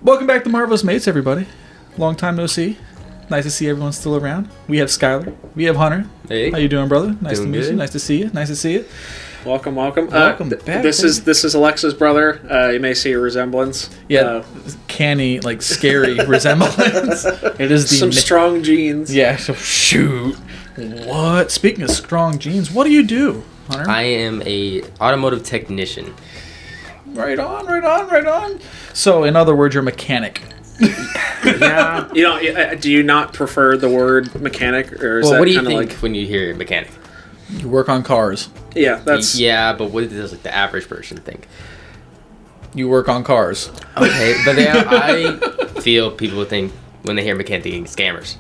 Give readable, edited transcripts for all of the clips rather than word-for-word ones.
Welcome back to Marvelous Mates, everybody. Long time no see. Nice to see everyone still around. We have Skylar. We have Hunter. Hey. How you doing, brother? Nice Doing to meet good. you. Nice to see you. Nice to see you. Welcome. Welcome back. This is Alexa's brother. You may see a resemblance. Yeah, canny, like scary resemblance. It is some strong genes. Yeah. So shoot. What? Speaking of strong genes, what do you do, Hunter? I am a automotive technician. Right on. So, in other words, you're a mechanic. Yeah. Do you not prefer the word mechanic, or is Well, that what do you kind of think like? when you hear mechanic? You work on cars. Yeah, that's Yeah, but what does like the average person think? You work on cars. Okay, but then I feel people think when they hear mechanic, they think scammers.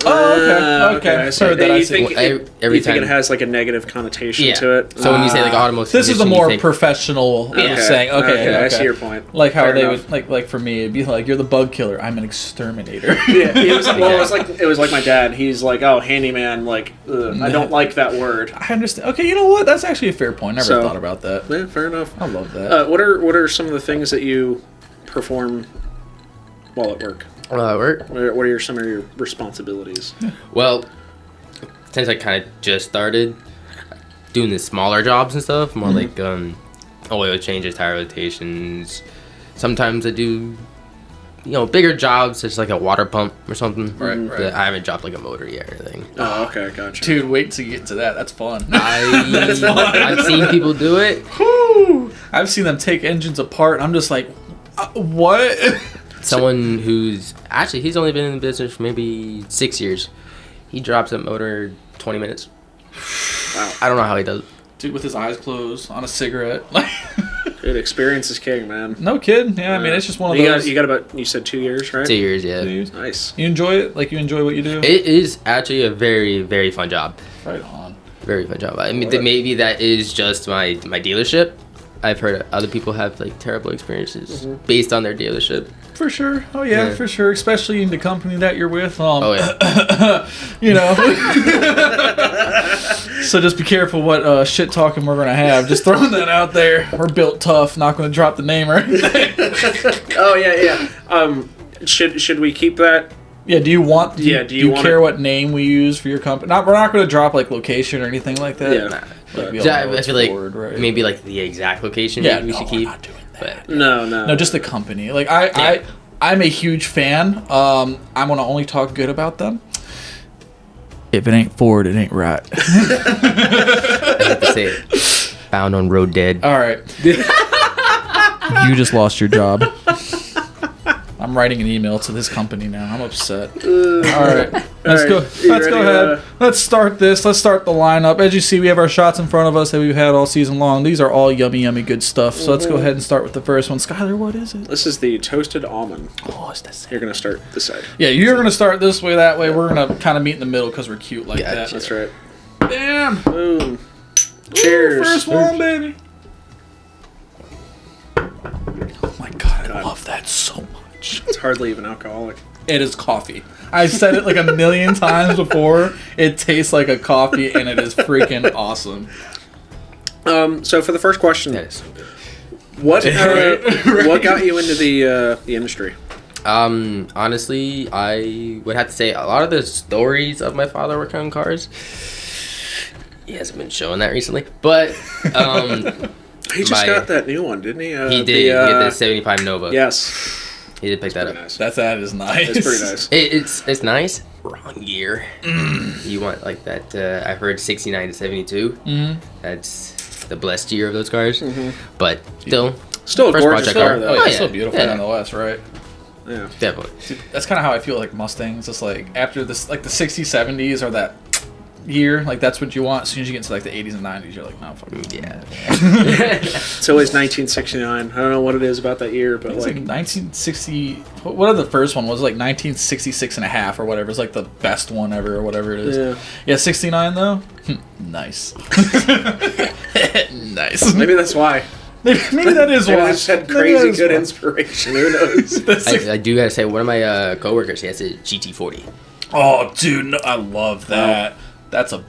Oh, okay. So Heard that. I you see. think Well, every you think time- it has like a negative connotation Yeah. to it? So when you say like automotive, This is the technician, you more think, professional way of saying. Okay, I see your point. Like how Fair they enough. would like for me, it'd be like, you're the bug killer. I'm an exterminator. Yeah, it was like my dad. He's like, oh, handyman. Like, I don't like that word. I understand. Okay, you know what? That's actually a fair point. Never thought about that. Yeah, fair enough. I love that. What are some of the things that you perform while at work? work. What are some of your responsibilities? Well, since I kind of just started doing the smaller jobs and stuff, more like oil changes, tire rotations. Sometimes I do, bigger jobs, just like a water pump or something. Right. But I haven't dropped like a motor yet or anything. Oh, okay, gotcha. Dude, wait till you get to that. That's fun. I've seen people do it. Whew. I've seen them take engines apart. I'm just like, what? Someone who's actually, he's only been in the business for maybe 6 years. He drops a motor 20 minutes. Wow. I don't know how he does it. Dude, with his eyes closed on a cigarette. Dude, experience is king, man. No kid. Yeah, I mean, it's just one of those. You got about, you said 2 years, right? 2 years, yeah. Nice. You enjoy it? Like, you enjoy what you do? It is actually a very, very fun job. Right on. Very fun job. I mean, maybe that is just my dealership. I've heard other people have like terrible experiences based on their dealership. For sure. Oh, yeah, for sure. Especially in the company that you're with. Oh, yeah. So just be careful what shit talking we're going to have. Just throwing that out there. We're built tough. Not going to drop the name or anything. Oh, yeah. Should we keep that? Yeah, do you want... Do do you want care what name we use for your company? We're not going to drop, like, location or anything like that. Yeah. Like, we all Yeah, know I it's feel like forward, right? maybe like the exact location Yeah, we should we're keep. not doing that. But No. No, just the company. Like, I'm a huge fan. I'm going to only talk good about them. If it ain't Ford, it ain't right. I have to say it. Found on Road Dead. All right. You just lost your job. I'm writing an email to this company now. I'm upset. All right. Let's go. Let's go ahead. Let's start this. Let's start the lineup. As you see, we have our shots in front of us that we've had all season long. These are all yummy, yummy good stuff. So let's go ahead and start with the first one. Skylar, what is it? This is the toasted almond. Oh, it's this. You're going to start this side. Yeah, you're going to start this way, that way. We're going to kind of meet in the middle because we're cute like that. That's right. Bam. Boom. Cheers. Ooh, first one, baby. Oh, my God. I love that so much. It's hardly even alcoholic. It is coffee. I've said it like a million times before. It tastes like a coffee, and it is freaking awesome. So for the first question, That is so good. what got you into the industry? Honestly, I would have to say a lot of the stories of my father working on cars. He hasn't been showing that recently, but He just got that new one, didn't he? he did. He had the 75 Nova. Yes. He did pick that up. Nice. That is nice. It's pretty nice. It's nice. Wrong year. You want like that? I've heard 69 to 72. Mm-hmm. That's the blessed year of those cars. But still Still a first gorgeous project car, though. Oh, yeah, Oh, it's yeah. still beautiful Yeah. nonetheless, right? Yeah. definitely. Dude, that's kind of how I feel like Mustangs. It's like after this, like the 60s, 70s are that year. Like that's what you want. As soon as you get into like the 80s and 90s, you're like, no, fuck. Yeah. It's always 1969. I don't know what it is about that year, but It's like 1960. What the first one was? Like 1966 and a half or whatever. It's like the best one ever or whatever it is. Yeah, 69 though. Nice. Nice. maybe that's why. Maybe that is Maybe why. they just had Maybe crazy that is good why. inspiration. Who knows? I do gotta say, one of my coworkers, he has a GT40. Oh, dude, no, I love that. That's a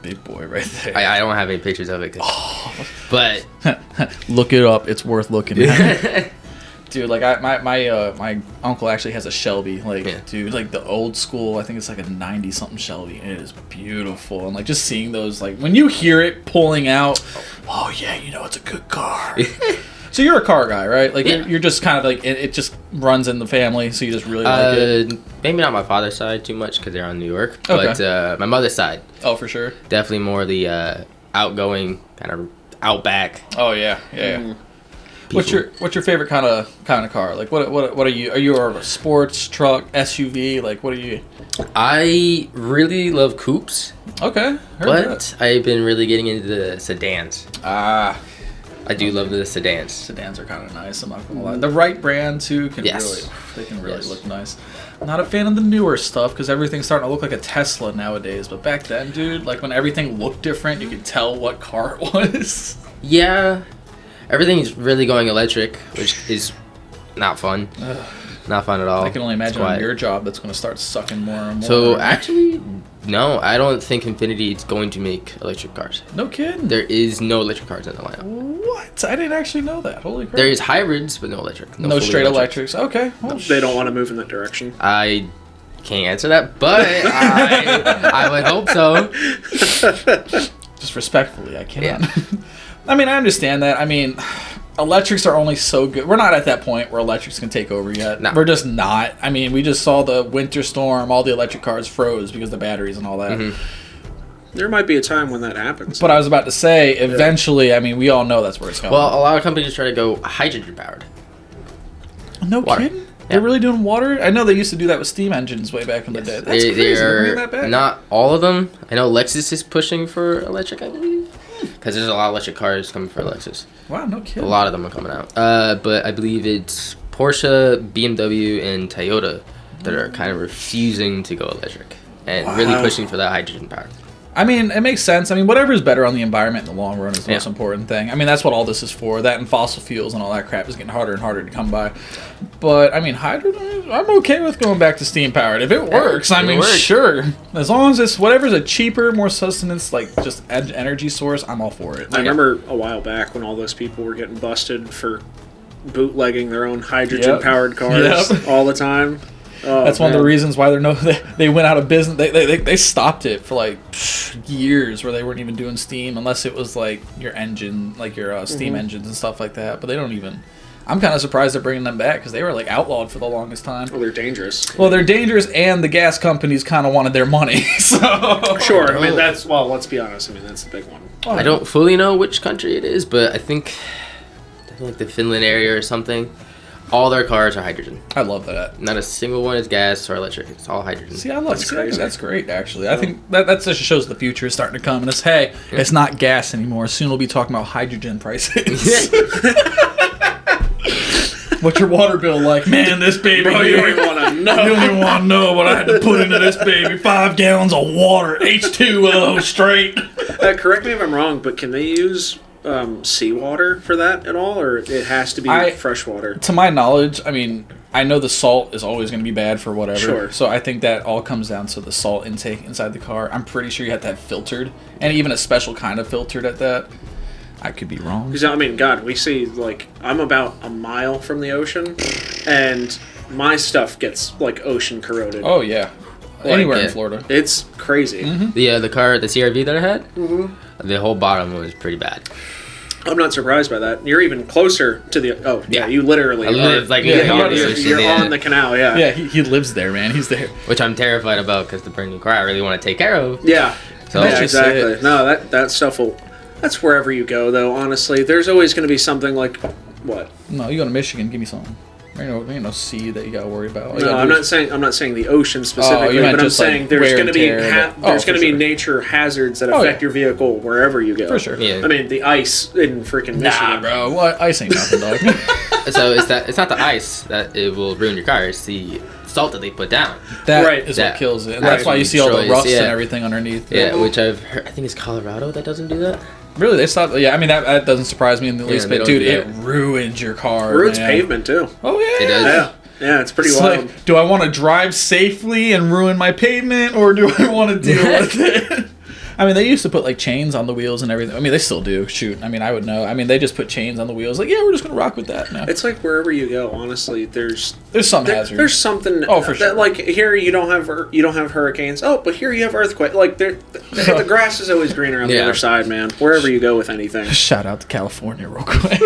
big boy right there. I don't have any pictures of it, but Look it up. It's worth looking at. Dude, like my uncle actually has a Shelby, like dude, like the old school. I think it's like a 90-something Shelby, and it is beautiful. And like just seeing those, like when you hear it pulling out, oh yeah, you know it's a good car. So you're a car guy, right? Like you're just kind of like it just runs in the family, so you just really like it. Maybe not my father's side too much because they're on New York, but my mother's side. Oh, for sure. Definitely more the outgoing kind of outback. Oh yeah. What's your favorite kind of car? Like what are you? Are you a sports truck, SUV? Like what are you? I really love coupes. Okay, but I've been really getting into the sedans. I do love the sedans. Sedans are kind of nice. I'm not gonna lie. The right brand too can really look nice. I'm not a fan of the newer stuff because everything's starting to look like a Tesla nowadays. But back then, dude, like when everything looked different, you could tell what car it was. Yeah. Everything's really going electric, which is not fun. Not fun at all. I can only imagine on your job that's going to start sucking more and more. So actually, no, I don't think Infiniti is going to make electric cars. No kidding. There is no electric cars in the lineup. What? I didn't actually know that. Holy crap. There is hybrids, but no electric. No straight electrics. Okay. Well, they don't want to move in that direction. I can't answer that, but I would hope so. Just respectfully, I cannot. Yeah. I mean, I understand that. I mean, electrics are only so good. We're not at that point where electrics can take over yet. No. We're just not. I mean, we just saw the winter storm. All the electric cars froze because of the batteries and all that. Mm-hmm. There might be a time when that happens. But I was about to say, eventually, I mean, we all know that's where it's going. Well, a lot of companies try to go hydrogen-powered. No kidding? Yeah. They're really doing water? I know they used to do that with steam engines way back in the day. That's crazy. They're that back. Not all of them. I know Lexus is pushing for electric, I believe. Because there's a lot of electric cars coming for Lexus. Wow, no kidding. A lot of them are coming out. But I believe it's Porsche, BMW, and Toyota that are kind of refusing to go electric and really pushing for that hydrogen power. I mean, it makes sense. I mean, whatever is better on the environment in the long run is the most important thing. I mean, that's what all this is for. That and fossil fuels and all that crap is getting harder and harder to come by. But, I mean, hydrogen, I'm okay with going back to steam powered. If it works, I mean, sure. As long as it's whatever's a cheaper, more sustenance, like just energy source, I'm all for it. I remember a while back when all those people were getting busted for bootlegging their own hydrogen powered cars all the time. Oh, that's one of the reasons why they went out of business. They stopped it for like years where they weren't even doing steam unless it was like your engine, like your steam engines and stuff like that. But they don't even. I'm kind of surprised they're bringing them back because they were like outlawed for the longest time. Well, they're dangerous. Well, they're dangerous, and the gas companies kind of wanted their money. So sure, I mean that's let's be honest. I mean that's the big one. I don't fully know which country it is, but I think like the Finland area or something. All their cars are hydrogen. I love that. Not a single one is gas or electric. It's all hydrogen. See, I love that. That's great, actually. I think that just shows the future is starting to come. And it's, it's not gas anymore. Soon we'll be talking about hydrogen prices. What's your water bill like? Man, this baby. Bro, you don't even want to know. You don't even want to know what I had to put into this baby. 5 gallons of water, H2O straight. Correct me if I'm wrong, but can they use seawater for that at all, or it has to be fresh water? To my knowledge, I mean, I know the salt is always going to be bad for whatever. Sure. So I think that all comes down to the salt intake inside the car. I'm pretty sure you have to have filtered, and even a special kind of filtered at that. I could be wrong. Because, I mean, God, we see, like, I'm about a mile from the ocean, and my stuff gets, like, ocean corroded. Oh, yeah. Anywhere in Florida. It's crazy. Mm-hmm. The CRV that I had, the whole bottom was pretty bad. I'm not surprised by that. You're even closer to the... Oh, yeah, you literally I live, like, you're on the canal, yeah. Yeah, he lives there, man. He's there. Which I'm terrified about because the brand new car I really want to take care of. Yeah. So yeah, exactly. No, that stuff will... That's wherever you go, though, honestly. There's always going to be something like... What? No, you go to Michigan, give me something. There ain't no sea that you got to worry about. No, I'm not saying the ocean specifically, but I'm saying there's going to be nature hazards that affect your vehicle wherever you go. For sure. Yeah. I mean, the ice in freaking Michigan. Nah, bro. What? Ice ain't nothing, dog. So it's not the ice that it will ruin your car. It's the salt that they put down. That is what kills it. And that's why you see all the rust and everything underneath. Yeah, which I've heard. I think it's Colorado that doesn't do that. Really, they stopped. Yeah, I mean that doesn't surprise me in the least bit, dude. It ruins your car. Ruins pavement too. Oh yeah, it does. Yeah, it's pretty wild. Like, do I want to drive safely and ruin my pavement, or do I want to deal with it? I mean, they used to put like chains on the wheels and everything. I mean, they still do. Shoot, I mean, I would know. I mean, they just put chains on the wheels. Like, yeah, we're just gonna rock with that now. It's like wherever you go. Honestly, there's some hazard. There's something. Oh, for sure. Like here, you don't have hurricanes. Oh, but here you have earthquake. Like the grass is always greener on the other side, man. Wherever you go with anything. Shout out to California real quick.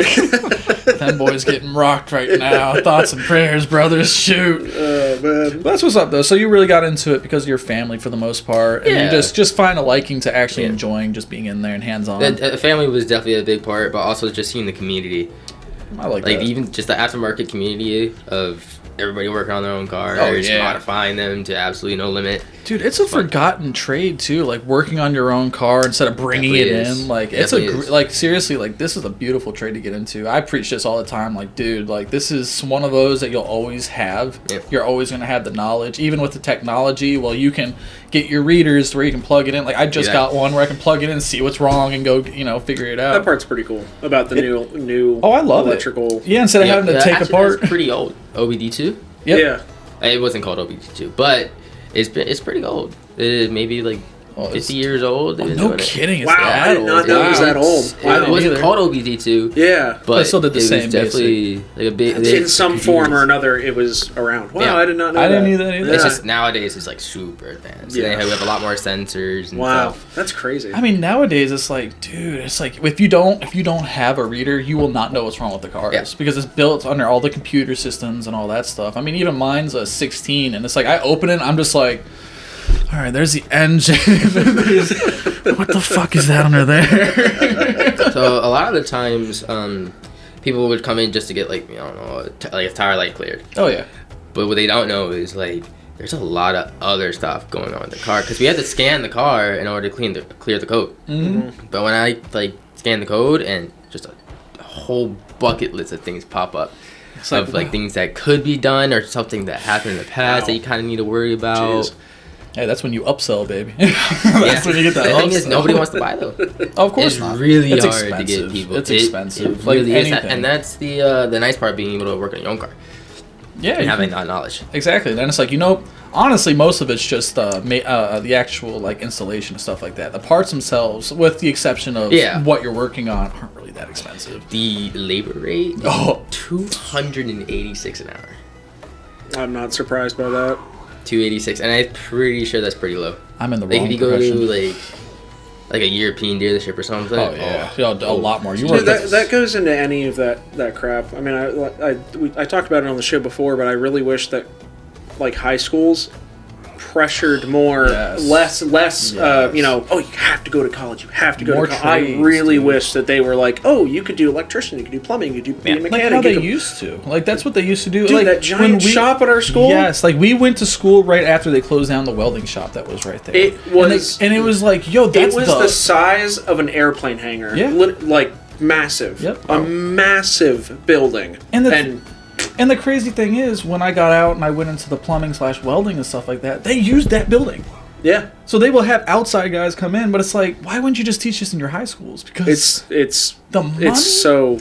Them boys getting rocked right now. Thoughts and prayers, brothers. Shoot. Man. That's what's up, though. So you really got into it because of your family for the most part, and you just find a liking to actually enjoying just being in there and hands-on. The family was definitely a big part, but also just seeing the community. I like that. Even just the aftermarket community of everybody working on their own cars, modifying them to absolutely no limit. Dude, it's a forgotten trade too. Like working on your own car instead of bringing it in. Like it's like seriously, like this is a beautiful trade to get into. I preach this all the time. Like, dude, like this is one of those that you'll always have. Yep. You're always gonna have the knowledge, even with the technology. Well, you can get your readers where you can plug it in. Like I just got one where I can plug it in, see what's wrong, and go, figure it out. That part's pretty cool about the new. Oh, I love electrical. Yeah, instead of having to take apart. It's pretty old. OBD2. Yep. Yeah. It wasn't called OBD2, but it's pretty old. Maybe like 50 years old. No kidding. Wow, I did not know it was that old. It wasn't called OBD2. Yeah. But it still did the same. Definitely like a big. In some form or another, it was around. Wow, I did not know that. I didn't either. It's just nowadays it's like super advanced. Yeah. We have a lot more sensors and stuff. That's crazy. I mean, nowadays it's like, dude, it's like if you don't have a reader, you will not know what's wrong with the cars because it's built under all the computer systems and all that stuff. I mean, even mine's a 16, and it's like I open it, I'm just like, all right, there's the engine. What the fuck is that under there? So a lot of the times, people would come in just to get like a tire light cleared. Oh yeah. But what they don't know is like there's a lot of other stuff going on in the car because we had to scan the car in order to clear the code. Mm-hmm. But when I scan the code and just a whole bucket list of things pop up. Of things that could be done or something that happened in the past that you kind of need to worry about. Jeez. Hey, that's when you upsell, baby. That's when you get that. The thing is, nobody wants to buy though. Of course not. It's really hard to get people. It's expensive. It really is, and that's the nice part, being able to work on your own car. Yeah, and having that knowledge. Exactly. Then it's like, honestly, most of it's just the actual installation and stuff like that. The parts themselves, with the exception of what you're working on, aren't really that expensive. The labor rate, $286 an hour. I'm not surprised by that. 286, and I'm pretty sure that's pretty low. I'm in the wrong if you go to like a European dealership or something. Oh yeah, a lot more. That goes into any of that crap. I mean, I talked about it on the show before, but I really wish that high schools pressured more, less. Oh, you have to go to college. You have to go to college. I really wish that they were like, oh, you could do electrician, you could do plumbing, you could do mechanic. Like how they used to. Like that's what they used to do. Dude, that giant shop at our school. Yes, we went to school right after they closed down the welding shop that was right there. It was, and it was like, yo, that's the size of an airplane hangar. Yeah, massive. Yep, a massive building. And the crazy thing is, when I got out and I went into the plumbing/welding and stuff like that, they used that building. Yeah. So they will have outside guys come in, but it's like, why wouldn't you just teach this in your high schools? Because it's the money, it's so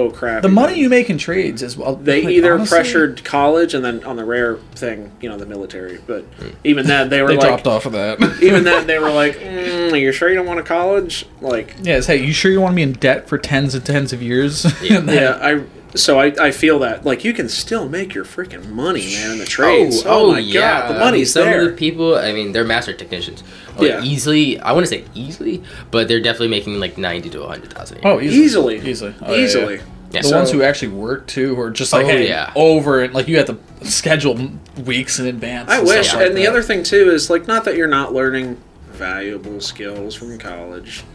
crappy. The money you make in trades is they either pressured college and then on the rare thing, the military. But even then, they were they dropped off of that. Even then, they were like, "Are you sure you don't want to college?" Yes. Hey, you sure you want to be in debt for tens and tens of years? So I feel that you can still make your freaking money, man, in the trades. Oh my god, the money's there. Some of the people, they're master technicians. Easily, I want to say easily, but they're definitely making $90,000 to $100,000. Oh, easily. Oh, easily. Yeah. The ones who actually work too, who are just over and you have to schedule weeks in advance. I wish. And the other thing too is not that you're not learning valuable skills from college.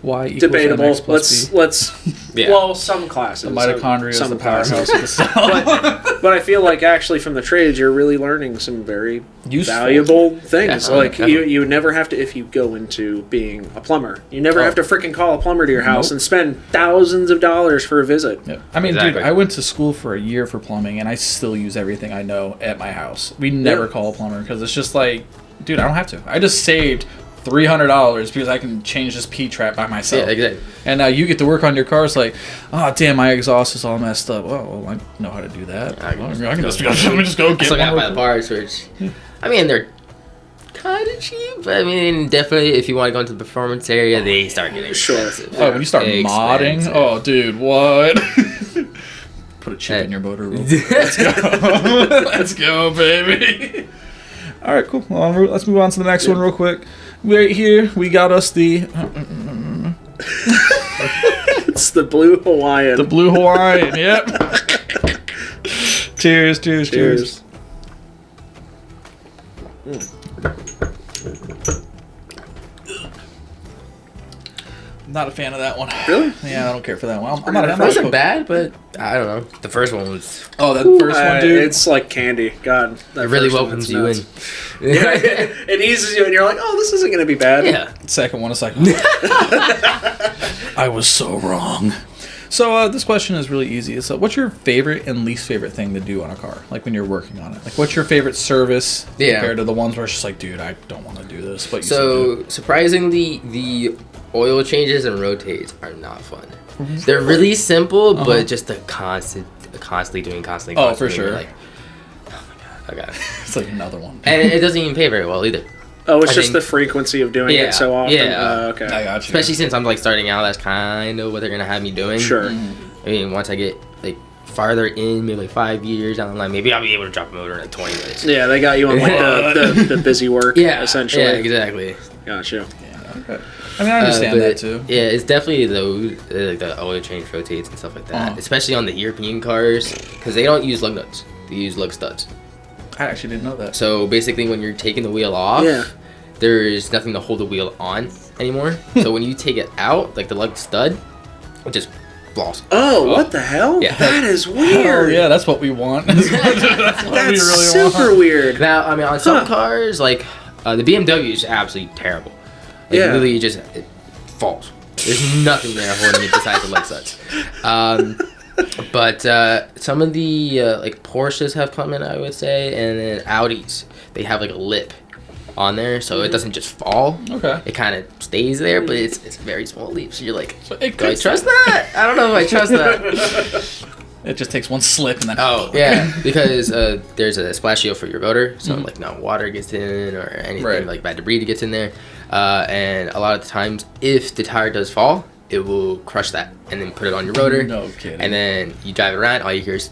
Y debatable. MX+B. Let's well, some classes. The mitochondria is the powerhouse of the cell. but I feel like actually from the trades you're really learning some very valuable things. You would never have to, if you go into being a plumber, you never have to freaking call a plumber to your house and spend thousands of dollars for a visit. Yeah. I mean, dude, I went to school for a year for plumbing and I still use everything I know at my house. We never call a plumber because it's just dude, I don't have to. I just saved $300 because I can change this P-trap by myself. Yeah, exactly. And now you get to work on your car. It's like, oh, damn, my exhaust is all messed up. Well, I know how to do that. I can just go get one. By the parts, which, they're kind of cheap. I mean, definitely, if you want to go into the performance area, they start getting expensive. Oh, when you start modding? Oh, dude, what? Put a chip in your motor. Let's go. Let's go, baby. All right, cool. Well, let's move on to the next one real quick. Right here, we got us the... It's the Blue Hawaiian. The Blue Hawaiian, yep. Cheers. Not a fan of that one. Really? Yeah, I don't care for that one. It wasn't bad, but I don't know. The first one was... Oh, that first one, dude? It's like candy. God. It really welcomes you in. Yeah, it eases you, and you're like, oh, this isn't going to be bad. Yeah. The second one is like... I was so wrong. So this question is really easy. So what's your favorite and least favorite thing to do on a car? Like when you're working on it? Like what's your favorite service compared to the ones where it's just like, dude, I don't want to do this. But surprisingly, the oil changes and rotates are not fun. They're really simple, but just the constantly doing. Oh, for sure. Like, oh my god, okay. It's like another one. And it doesn't even pay very well either. Oh, it's just the frequency of doing it so often. Yeah. Okay. I got you. Especially since I'm like starting out, that's kind of what they're gonna have me doing. Sure. I mean, once I get like farther in, maybe like 5 years down the line, maybe I'll be able to drop a motor in like 20 minutes. Yeah, they got you on like the busy work. Essentially. Yeah, exactly. Gotcha. Yeah, okay. I mean, I understand that too. Yeah, it's definitely those like the oil change rotates and stuff like that, especially on the European cars, because they don't use lug nuts; they use lug studs. I actually didn't know that. So basically, when you're taking the wheel off, there's nothing to hold the wheel on anymore. So when you take it out, like the lug stud, it just falls. Oh, what the hell? Yeah. That is weird. Oh, yeah, that's what we want. That's what we really super want. weird. Now, I mean, on some cars, like the BMW is absolutely terrible. Like, literally, it falls. There's nothing there holding it besides the lug studs. But some of the like Porsches have come in, I would say, and then Audis, they have like a lip on there, so it doesn't just fall. Okay. It kind of stays there, but it's a very small leap. So you're like, do I trust that? I don't know if I trust that. It just takes one slip and then... Oh, yeah, because there's a splash shield for your rotor, so like no water gets in or anything like bad debris gets in there. And a lot of the times, if the tire does fall, it will crush that and then put it on your rotor. No kidding. And then you drive it around, all you hear is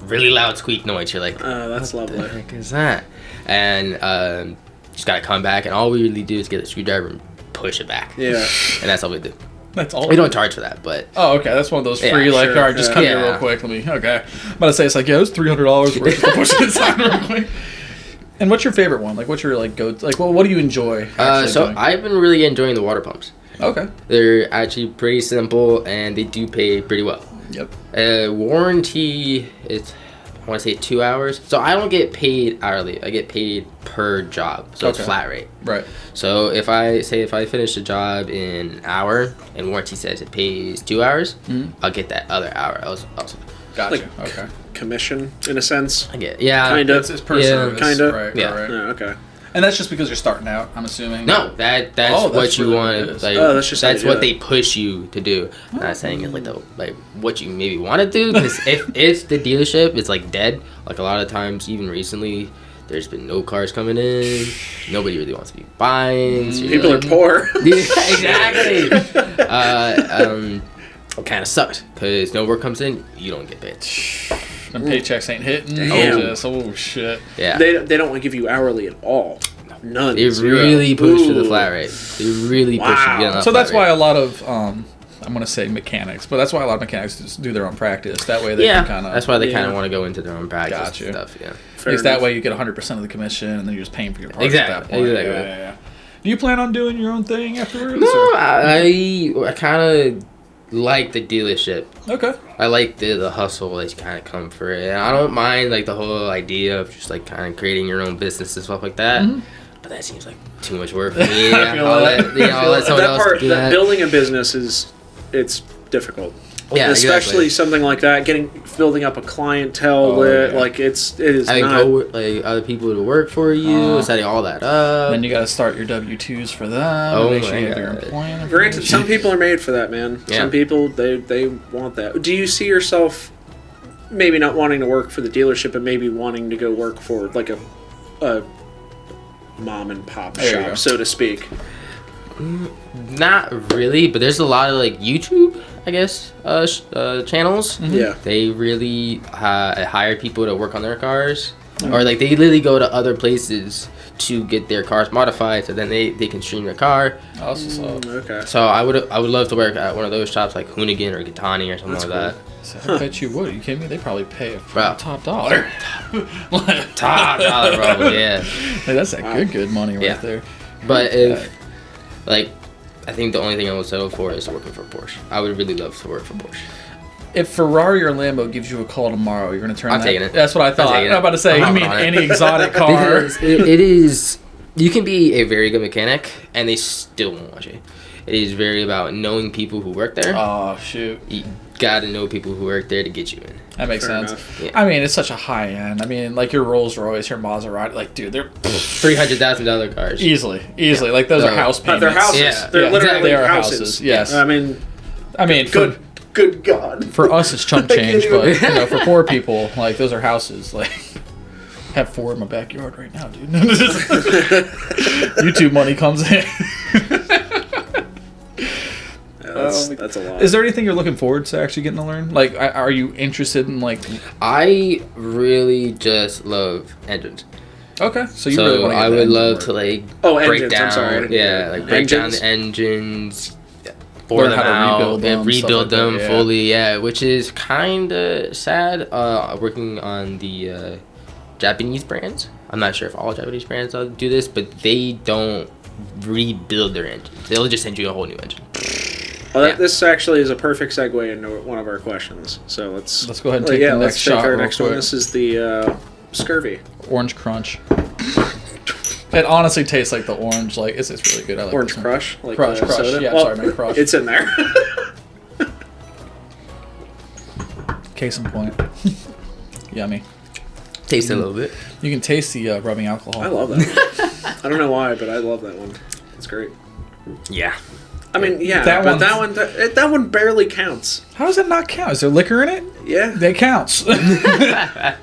really loud squeak noise. You're like, oh, that's lovely. What the heck is that? And just gotta come back, and all we really do is get a screwdriver and push it back. Yeah. And that's all we do. That's all. We don't charge for that, but... Oh, okay. That's one of those free, all right, just come here real quick. Let me... Okay. I'm about to say, it's like, yeah, it was $300 worth of pushing inside real quick. And what's your favorite one? Like, what's your, like, go... Like, well, what do you enjoy doing? I've been really enjoying the water pumps. Okay. They're actually pretty simple, and they do pay pretty well. Yep. Warranty, it's... I want to say 2 hours. So I don't get paid hourly. I get paid per job. So it's flat rate. Right. So if I finish a job in an hour and warranty says it pays 2 hours, I'll get that other hour also. Gotcha. Like, okay. Commission in a sense. I get kind of. It's per service. Kind of. Right. Yeah. Okay. And that's just because you're starting out, I'm assuming. No, that's what you want. Like, that's what they push you to do. I'm not saying it's like what you maybe want to do, because if the dealership is like dead, like a lot of times, even recently, there's been no cars coming in. Nobody really wants to be buying. So people are poor. Yeah, exactly. It kind of sucks because no work comes in, you don't get paid. And paychecks ain't hitting. Damn. Oh shit. Yeah. They don't want to give you hourly at all. None. They really push for the flat rate. They really push to get on So that's why a lot of I'm gonna say mechanics, but that's why a lot of mechanics just do their own practice. That way they can kind of. That's why they kind of want to go into their own practice and stuff. Yeah. At least that way you get 100% of the commission, and then you're just paying for your parts at that point. Exactly. Yeah. Do you plan on doing your own thing afterwards? No, I kind of like the dealership. Okay. I like the hustle that you kind of come for it. And I don't mind like the whole idea of just like kind of creating your own business and stuff like that. Mm-hmm. But that seems like too much work for me. I'll let someone else do that. Building a business it's difficult. Yeah, especially something like that. Building up a clientele, like it is having not like other people to work for you, setting all that up. Then you got to start your W-2s for them. Make sure you have your employment. Granted, some people are made for that, man. Yeah. Some people they want that. Do you see yourself maybe not wanting to work for the dealership, but maybe wanting to go work for like a mom and pop There you go. shop, so to speak. Not really, but there's a lot of like YouTube, I guess, channels. Yeah. They really hire people to work on their cars, or like they literally go to other places to get their cars modified, so then they can stream their car. Okay. So I would love to work at one of those shops like Hoonigan or Gitani or something like that. So I bet you would. Are you kidding me? They probably pay a Bro. top dollar. Top dollar, probably, yeah. Hey, that's that good money right there. But if, like, I think the only thing I would settle for is working for Porsche. I would really love to work for Porsche. If Ferrari or Lambo gives you a call tomorrow, you're going to turn I'm that? taking it. That's what I thought. I'm about to say, you mean any exotic car? Because it is, you can be a very good mechanic, and they still won't want you. It is very about knowing people who work there. Oh, shoot. You got to know people who work there to get you in. That makes Fair sense. Yeah. I mean, it's such a high end. I mean, like your Rolls Royce, your Maserati, like, dude, they're $300,000 cars. easily. Like those are house payments. They're houses. Yeah. They're literally they are houses. Yes. I mean, good God. For us, it's chump change, but for poor people, like those are houses. Like, have 4 in my backyard right now, dude. YouTube money comes in. That's a lot. Is there anything you're looking forward to actually getting to learn? Like, are you interested in like? I really just love engines. Okay, so you really want to. I would love to like break engines, down. I'm sorry. Yeah, like break down Engines? the engines, Learn them how to out, rebuild them, and rebuild stuff like them that, fully. Yeah, which is kind of sad. Working on the Japanese brands. I'm not sure if all Japanese brands do this, but they don't rebuild their engines. They'll just send you a whole new engine. Well, this actually is a perfect segue into one of our questions. So let's go ahead and take the next let's take shot our real next one. quick. This is the Scurvy. Orange Crunch. It honestly tastes like the orange. Like it's really good. I like Orange this one. Crush. Like Crush. soda. Yeah, sorry, man, Crush. It's in there. Case in point. Yummy. Taste it a little bit. You can taste the rubbing alcohol. I love that. I don't know why, but I love that one. It's great. Yeah. I mean, yeah, that one barely counts. How does it not count? Is there liquor in it? Yeah, That counts.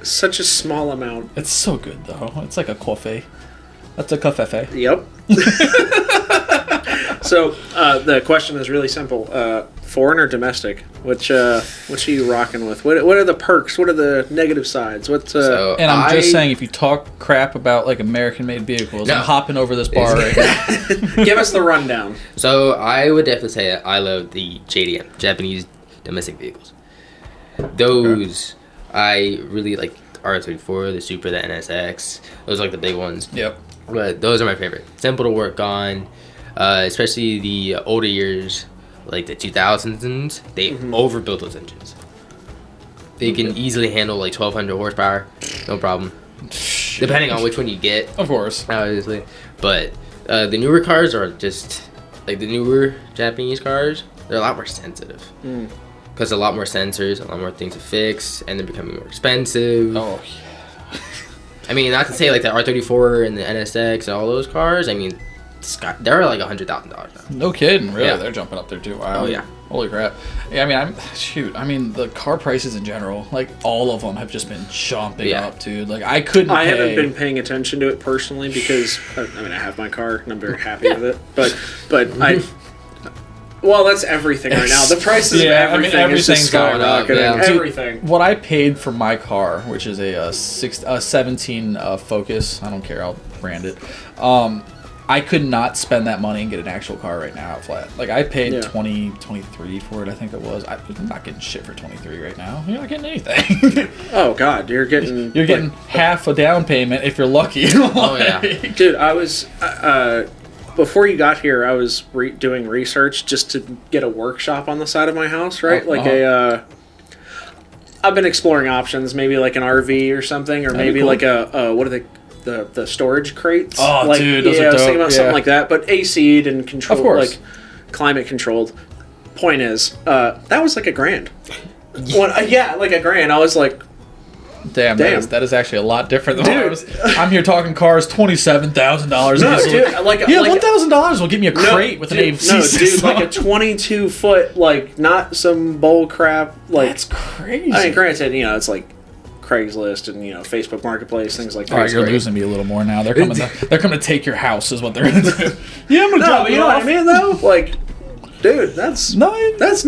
such a small amount. It's so good though. It's like a coffee. That's a café. Yep. So the question is really simple: foreign or domestic? Which are you rocking with? What are the perks? What are the negative sides? And I'm just saying, if you talk crap about like American-made vehicles, I'm hopping over this bar right now. Give us the rundown. So I would definitely say I love the JDM, Japanese domestic vehicles. Those I really like. R34, the Supra, the NSX. Those are like the big ones. Yep. But those are my favorite. Simple to work on, especially the older years, like the 2000s. They overbuilt those engines. They can easily handle like 1,200 horsepower, no problem. Depending on which one you get, Of course. obviously. But the newer cars are just like the newer Japanese cars. They're a lot more sensitive. Because a lot more sensors, a lot more things to fix, and they're becoming more expensive. Oh, I mean, not to say like the R34 and the NSX and all those cars. I mean, they're like $100,000 now. no kidding. Really, Yeah. they're jumping up there too. Wow. Oh, yeah. Holy crap. Yeah, I mean, I mean, the car prices in general, like all of them have just been jumping up, dude. Like I couldn't. I haven't been paying attention to it personally because I mean I have my car and I'm very happy with it. But I. Well, that's everything right now. The prices of everything is just everything's going up. skyrocketing. Yeah. Everything. What I paid for my car, which is a 17 Focus, I don't care, I'll brand it. I could not spend that money and get an actual car right now out flat. Like I paid 23 for it, I think it was. I'm not getting shit for 23 right now. You're not getting anything. Oh God, you're getting half a down payment if you're lucky. Oh yeah, dude. I was before you got here. I was doing research just to get a workshop on the side of my house, right? I've been exploring options, maybe like an RV or something, or maybe cool. like what are they? The storage crates. Oh, like, dude, those are I was thinking dope, about something like that, but AC'd and controlled, Of course. like climate controlled. Point is, that was like $1,000. Like $1,000. I was like, Damn. That is actually a lot different than what I was. I'm here talking cars, $27,000. no, dude, $1,000 will give me a crate with an AFC No, dude, system. like a 22-foot, like not some bull crap. Like That's crazy. I mean, granted, it's like Craigslist and Facebook Marketplace, things like that. All right, you're losing me a little more now. They're coming. They're coming to take your house, is what they're going to do. Yeah, I'm going to drop you know what I mean, though. Like, dude, that's nothing. There's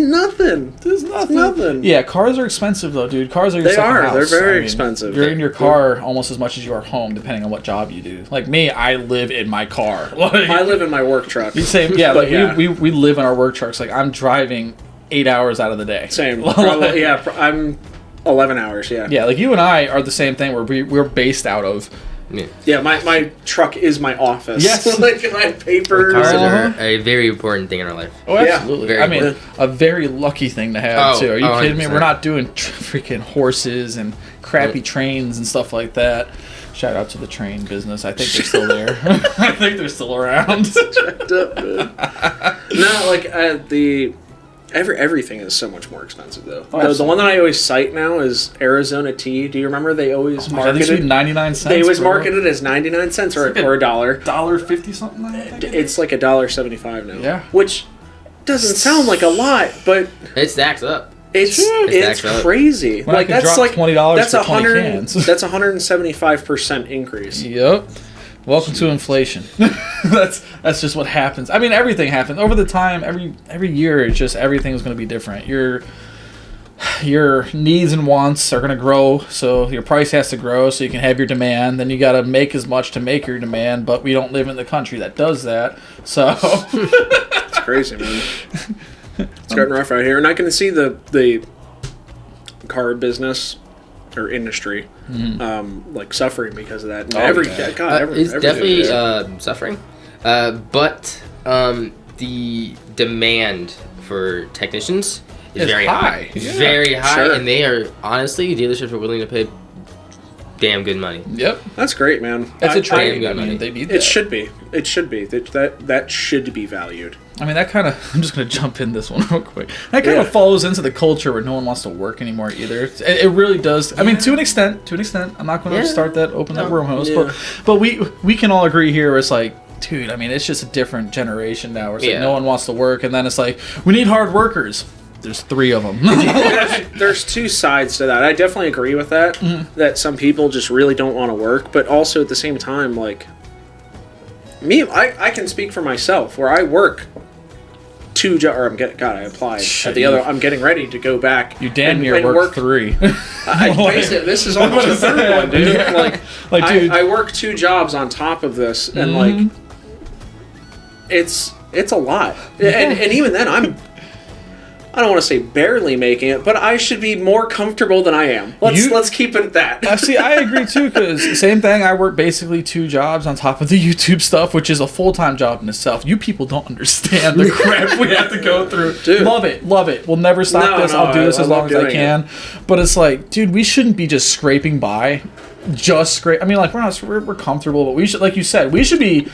nothing. Yeah, cars are expensive though, dude. Cars are your second house. They're very expensive. You're in your car almost as much as you are home, depending on what job you do. Like me, I live in my car. I live in my work truck. Same, yeah. We live in our work trucks. Like I'm driving 8 hours out of the day. Same. Probably, yeah, I'm 11 hours. Yeah. Yeah, like you and I are the same thing. We're based out of. Yeah, my truck is my office. Yes. Like my papers. Cars are a very important thing in our life. Oh, absolutely. Very important. A very lucky thing to have, too. Are you kidding 100%. Me? We're not doing freaking horses and crappy trains and stuff like that. Shout out to the train business. I think they're still there. I think they're still around. Checked up, man. No, like everything is so much more expensive though. The one that I always cite now is Arizona tea. Do you remember they always marketed it 99 cents? They always marketed it as 99 cents or $1. $1.50 something like that. It's like $1.75 now. Yeah. Which doesn't sound like a lot, but it stacks up. It's crazy. When like that's like $20 that's for 20 cans. That's 175% increase. Yep. Welcome to inflation. That's just what happens. I mean, everything happens over the time. Every year, it's just everything's going to be different. Your needs and wants are going to grow, so your price has to grow so you can have your demand. Then you got to make as much to make your demand, but we don't live in the country that does that. So it's crazy, man. It's gotten rough out here, and I can see the car business or industry like suffering because of that. It's definitely suffering, but the demand for technicians is very high. Yeah, very high, and they are honestly dealerships are willing to pay damn good money. Yep, that's great, man. That's a trade. I mean, they need that. It should be. It should be that should be valued. I mean, that kind of. I'm just gonna jump in this one real quick. That kind of falls into the culture where no one wants to work anymore either. It really does. I mean, to an extent. I'm not going to start that open that wormholes, but we can all agree here. Where it's like, dude. I mean, it's just a different generation now. Where it's like no one wants to work, and then it's like we need hard workers. There's 3 of them. There's 2 sides to that. I definitely agree with that. Mm-hmm. That some people just really don't want to work, but also at the same time, like me, I can speak for myself. Where I work 2 jobs. I applied at the other. I'm getting ready to go back. You damn near work 3. This is almost the 3rd one, dude. Like dude, I work 2 jobs on top of this, and like it's a lot. And even then, I don't want to say barely making it, but I should be more comfortable than I am. Let's keep it at that. See, I agree too, because same thing. I work basically 2 jobs on top of the YouTube stuff, which is a full-time job in itself. You people don't understand the crap we have to go through. Dude. Love it. We'll never stop this. I'll do this as long as I can. But it's like, dude, we shouldn't be just scraping by. I mean, like we're comfortable, but we should, like you said, we should be.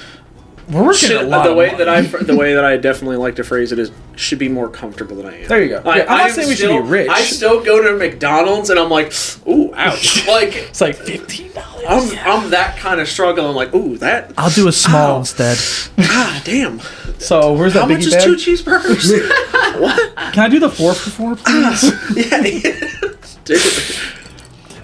We're working a lot. The way that I definitely like to phrase it is should be more comfortable than I am. There you go. I'm not saying we should be rich. I still go to McDonald's and I'm like, ooh, ouch. Like it's like $15. I'm that kind of struggle. I'm like, ooh, that. I'll do a small instead. Ah, damn. So where's that? How much is 2 cheeseburgers? What? Can I do the 4 for 4, please? Yeah. Dude.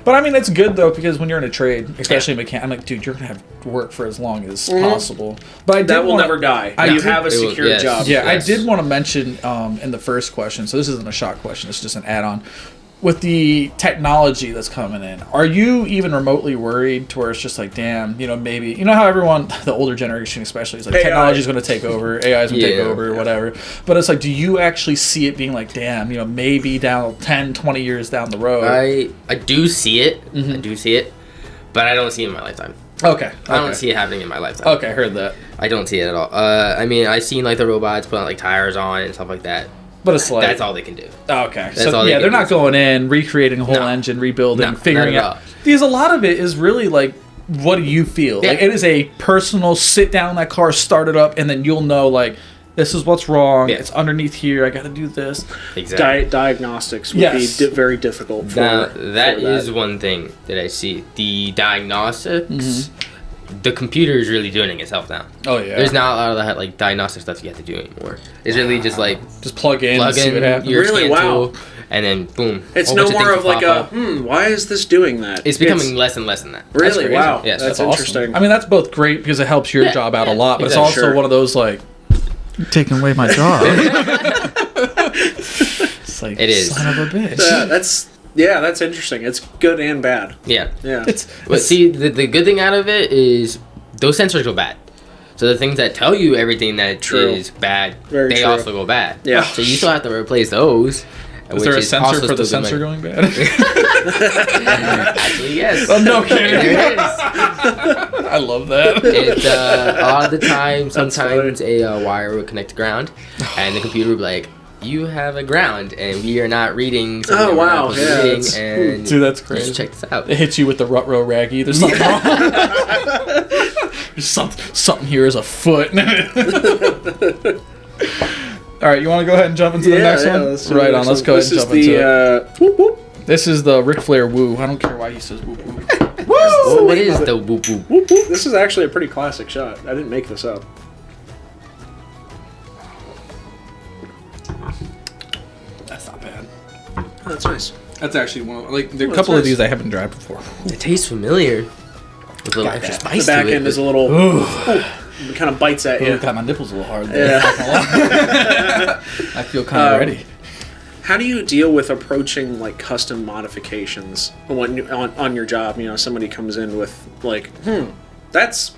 But I mean, it's good though, because when you're in a trade, especially mechanic, I'm like, dude, you're gonna have to work for as long as possible. But that will never die. You have a secure job. Yeah, I did want to mention in the first question. So this isn't a shock question; it's just an add-on. With the technology that's coming in, are you even remotely worried to where it's just like, damn, maybe, how everyone, the older generation especially, is like, technology is going to take over, AI is going to take over, whatever. But it's like, do you actually see it being like, damn, maybe down 10, 20 years down the road? I do see it. Mm-hmm. I do see it. But I don't see it in my lifetime. Okay. I don't see it happening in my lifetime. Okay, I heard that. I don't see it at all. I mean, I've seen like the robots put like tires on and stuff like that. But it's like that's all they can do. Oh, okay. So they're not going in, recreating a whole engine, rebuilding, figuring out. Because a lot of it is really like, what do you feel? Yeah. Like it is a personal sit down in that car, start it up, and then you'll know like this is what's wrong. Yeah. It's underneath here. I got to do this. Exactly. Diagnostics would be very difficult. That is one thing that I see. The diagnostics. Mm-hmm. The computer is really doing it itself now. Oh yeah. There's not a lot of that like diagnostic stuff you have to do anymore. It's really just like plug in, see what happens. Your scan tool, and then boom. It's no more of like why is this doing that? It's becoming less and less than that. Really? Wow. Yes. That's awesome. interesting. I mean, that's both great because it helps your job out a lot, but it's also one of those like, you're taking away my job. It's like, it is. son of a bitch. That's interesting. It's good and bad. Yeah. But see, the good thing out of it is those sensors go bad. So the things that tell you everything that is bad, they also go bad. Yeah. So you still have to replace those. Is there a sensor for the sensor going bad? Actually, yes. Oh, no kidding. There is. I love that. It's a lot of the time, sometimes a wire will connect to ground, and the computer will be like, you have a ground, and we are not reading. Oh, wow. Yeah. And dude, that's crazy. Just check this out. It hits you with the rut-row raggy. There's something wrong. There's something here is a foot. All right, you want to go ahead and jump into the next one? Right on, let's go ahead and jump into it. Whoop, whoop. This is the Ric Flair woo. I don't care why he says whoop whoop. Well, what is the whoop whoop? Whoop, whoop. This is actually a pretty classic shot. I didn't make this up. That's not bad. Oh, that's nice. That's actually one of, like, there are a couple of these I haven't tried before. It tastes familiar. With a little extra spice The back to it, end is a little... it kind of bites at you. God, my nipples a little hard there. Yeah. I feel kind of ready. How do you deal with approaching like custom modifications when on your job? You know, somebody comes in with like, that's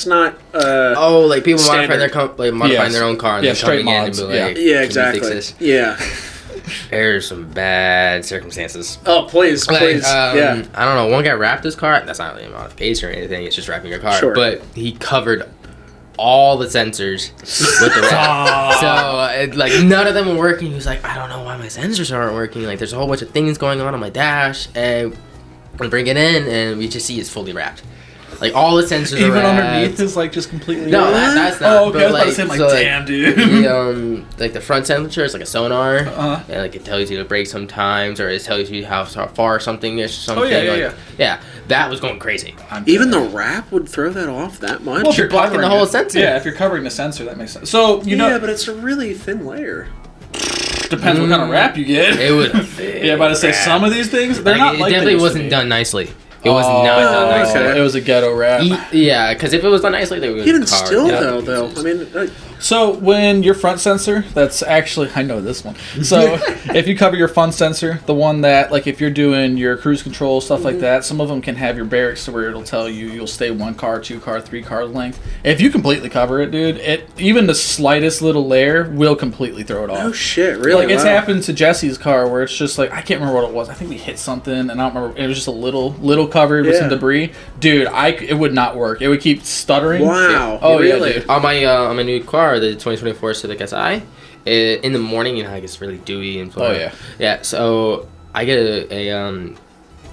not. Like people standard. modifying their own car and then straight coming mods. in and be like, Yeah, "Can exactly. you fix this?" Yeah. There's some bad circumstances. Oh, please. Yeah. I don't know. One guy wrapped his car. That's not really a modification or anything. It's just wrapping your car. Sure. But he covered all the sensors with the wrap. So none of them were working. He was like, I don't know why my sensors aren't working. Like there's a whole bunch of things going on my dash, and we bring it in, and we just see it's fully wrapped. Like all the sensors are Even wrapped. underneath is like just completely. No, that's not. Oh, okay. I was about to say, damn, dude. The front sensor is like a sonar, and like it tells you to brake sometimes, or it tells you how far something is. Something. Yeah. That was going crazy. Even the wrap would throw that off that much. Well, if you're blocking the whole sensor. Yeah, if you're covering the sensor, that makes sense. So you know. Yeah, but it's a really thin layer. Depends what kind of wrap you get. It was. Yeah, about to say some of these things they're not it like. It definitely wasn't done nicely. It was not done nicely. Okay. It was a ghetto rap. Yeah, because if it was done nicely, they would. Even still, though. I mean. So when your front sensor, that's actually, I know this one. So if you cover your front sensor, the one that, like if you're doing your cruise control, stuff like that, some of them can have your barracks to where it'll tell you you'll stay 1 car, 2 car, 3 car length. If you completely cover it, dude, even the slightest little layer will completely throw it off. Oh shit, really? Like it's happened to Jesse's car where it's just like, I can't remember what it was. I think we hit something and I don't remember. It was just a little covered with some debris. Dude, it would not work. It would keep stuttering. Wow. Yeah. Oh really? yeah, dude. On my new car, the 2024 Civic Si, in the morning, it gets really dewy and Oh yeah. Yeah, so I get a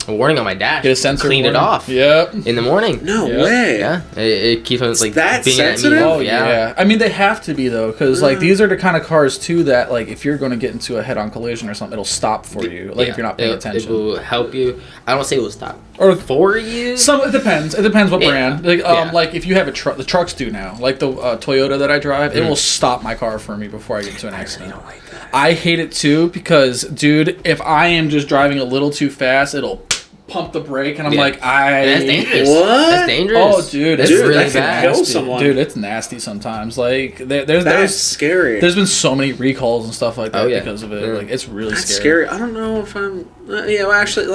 warning on my dash. Get a sensor clean warning. it off. Yep. In the morning. No way. Yeah, it keeps on like that being sensitive? at me. Oh yeah. I mean they have to be though, because like these are the kind of cars too that like if you're going to get into a head-on collision or something, it'll stop for you. Like if you're not paying attention. It will help you. I don't say it will stop. Or for you. It depends. It depends what brand. Like Yeah. if you have a truck, the trucks do now. Like the Toyota that I drive, it will stop my car for me before I get into an accident. I like that. I hate it too because, dude, if I am just driving a little too fast, it'll pump the brake, and I'm like, That's dangerous. What? That's dangerous. Oh, dude, it's really that can bad. kill someone. Dude, it's nasty sometimes. Like, That's there's scary. There's been so many recalls and stuff like that because of it. Yeah. Like, it's really That's scary. scary. I don't know if I'm. Actually,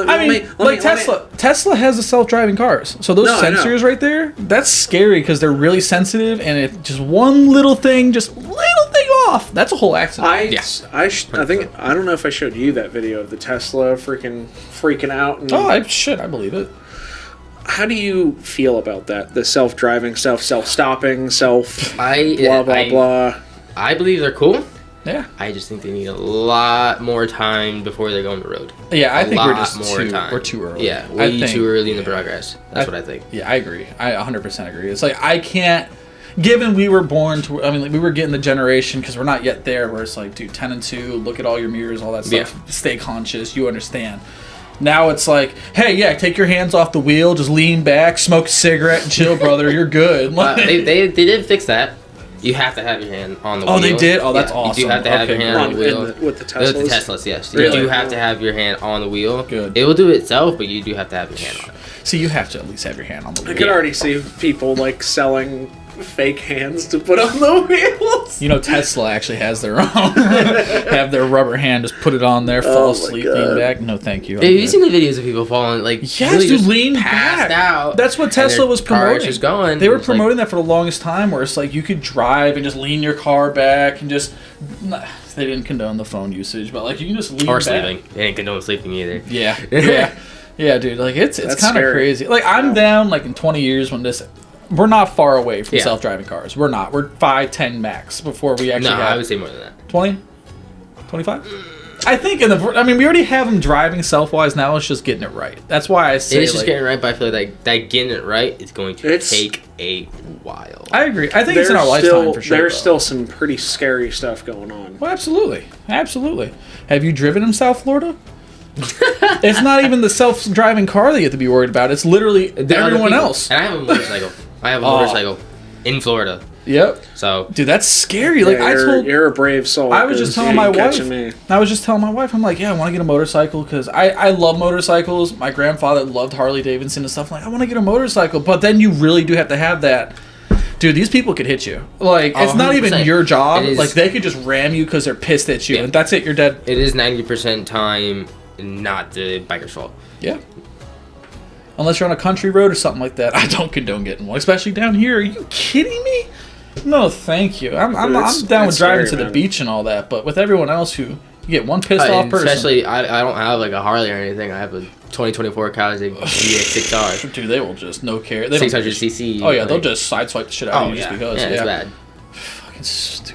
Tesla has the self-driving cars. So those sensors right there, that's scary because they're really sensitive, and if just one little thing off, that's a whole accident. I think I don't know if I showed you that video of the Tesla freaking out. And I believe it. How do you feel about that? The self-driving stuff, self-stopping, blah. I believe they're cool. Yeah. I just think they need a lot more time before they go on the road. Yeah, I think we're too early. Yeah, way too early in the progress. That's what I think. Yeah, I agree. I 100% agree. It's like I can't. Given we were born to, I mean, like we were getting the generation because we're not yet there. Where it's like, dude, 10 and 2, look at all your mirrors, all that stuff. Yeah. Stay conscious. You understand. Now it's like, hey, take your hands off the wheel, just lean back, smoke a cigarette, and chill, brother. You're good. They did fix that. You have to have your hand on the wheel. Oh, they did? Oh, that's awesome. You do have to have your hand on the wheel. With the Teslas? With the Teslas, yes. Really? You do have to have your hand on the wheel. Good. It will do it itself, but you do have to have your hand on it. See, you have to at least have your hand on the wheel. I could already see people like selling fake hands to put on the wheels. You know, Tesla actually has their own. Have their rubber hand, just put it on there, fall asleep, lean back. No, thank you. Have you seen the videos of people falling, like, yes, really dude, just lean passed back. out? That's what Tesla was promoting. Just going. They were promoting that for the longest time, where it's like you could drive and just lean your car back and just. They didn't condone the phone usage, but like you can just lean or back. sleeping. They didn't condone sleeping either. Yeah, yeah, yeah, dude. Like it's kind of crazy. Like I'm down. Like in 20 years when this. We're not far away from self-driving cars. We're not. We're 5, 10 max before we actually have... I would say more than that. 20? 25? I think we already have them driving self-wise now. It's just getting it right. That's why I say... It is just getting it right, but I feel like that getting it right is going to take a while. I agree. I think it's in our lifetime for sure. There's still some pretty scary stuff going on. Well, absolutely. Absolutely. Have you driven in South Florida? It's not even the self-driving car that you have to be worried about. It's literally everyone else. And I have a motorcycle. I have a motorcycle in Florida. Yep. So, dude, that's scary. Like you're a brave soul. I was just telling my wife. I'm like, yeah, I want to get a motorcycle because I love motorcycles. My grandfather loved Harley Davidson and stuff. I'm like, I want to get a motorcycle, but then you really do have to have that. Dude, these people could hit you. Like, it's not even your job. Like, they could just ram you because they're pissed at you, and that's it. You're dead. It is 90% time not the biker's fault. Yeah. Unless you're on a country road or something like that, I don't condone getting one, especially down here. Are you kidding me? No, thank you. I'm down with driving to the beach and all that, but with everyone else who you get one pissed off person. Especially, I don't have like a Harley or anything. I have a 2024 Kawasaki GX6R. Dude, they will just no care. 600cc. Oh yeah, they'll just sideswipe the shit out of you just because. Yeah, it's bad. Fucking stupid.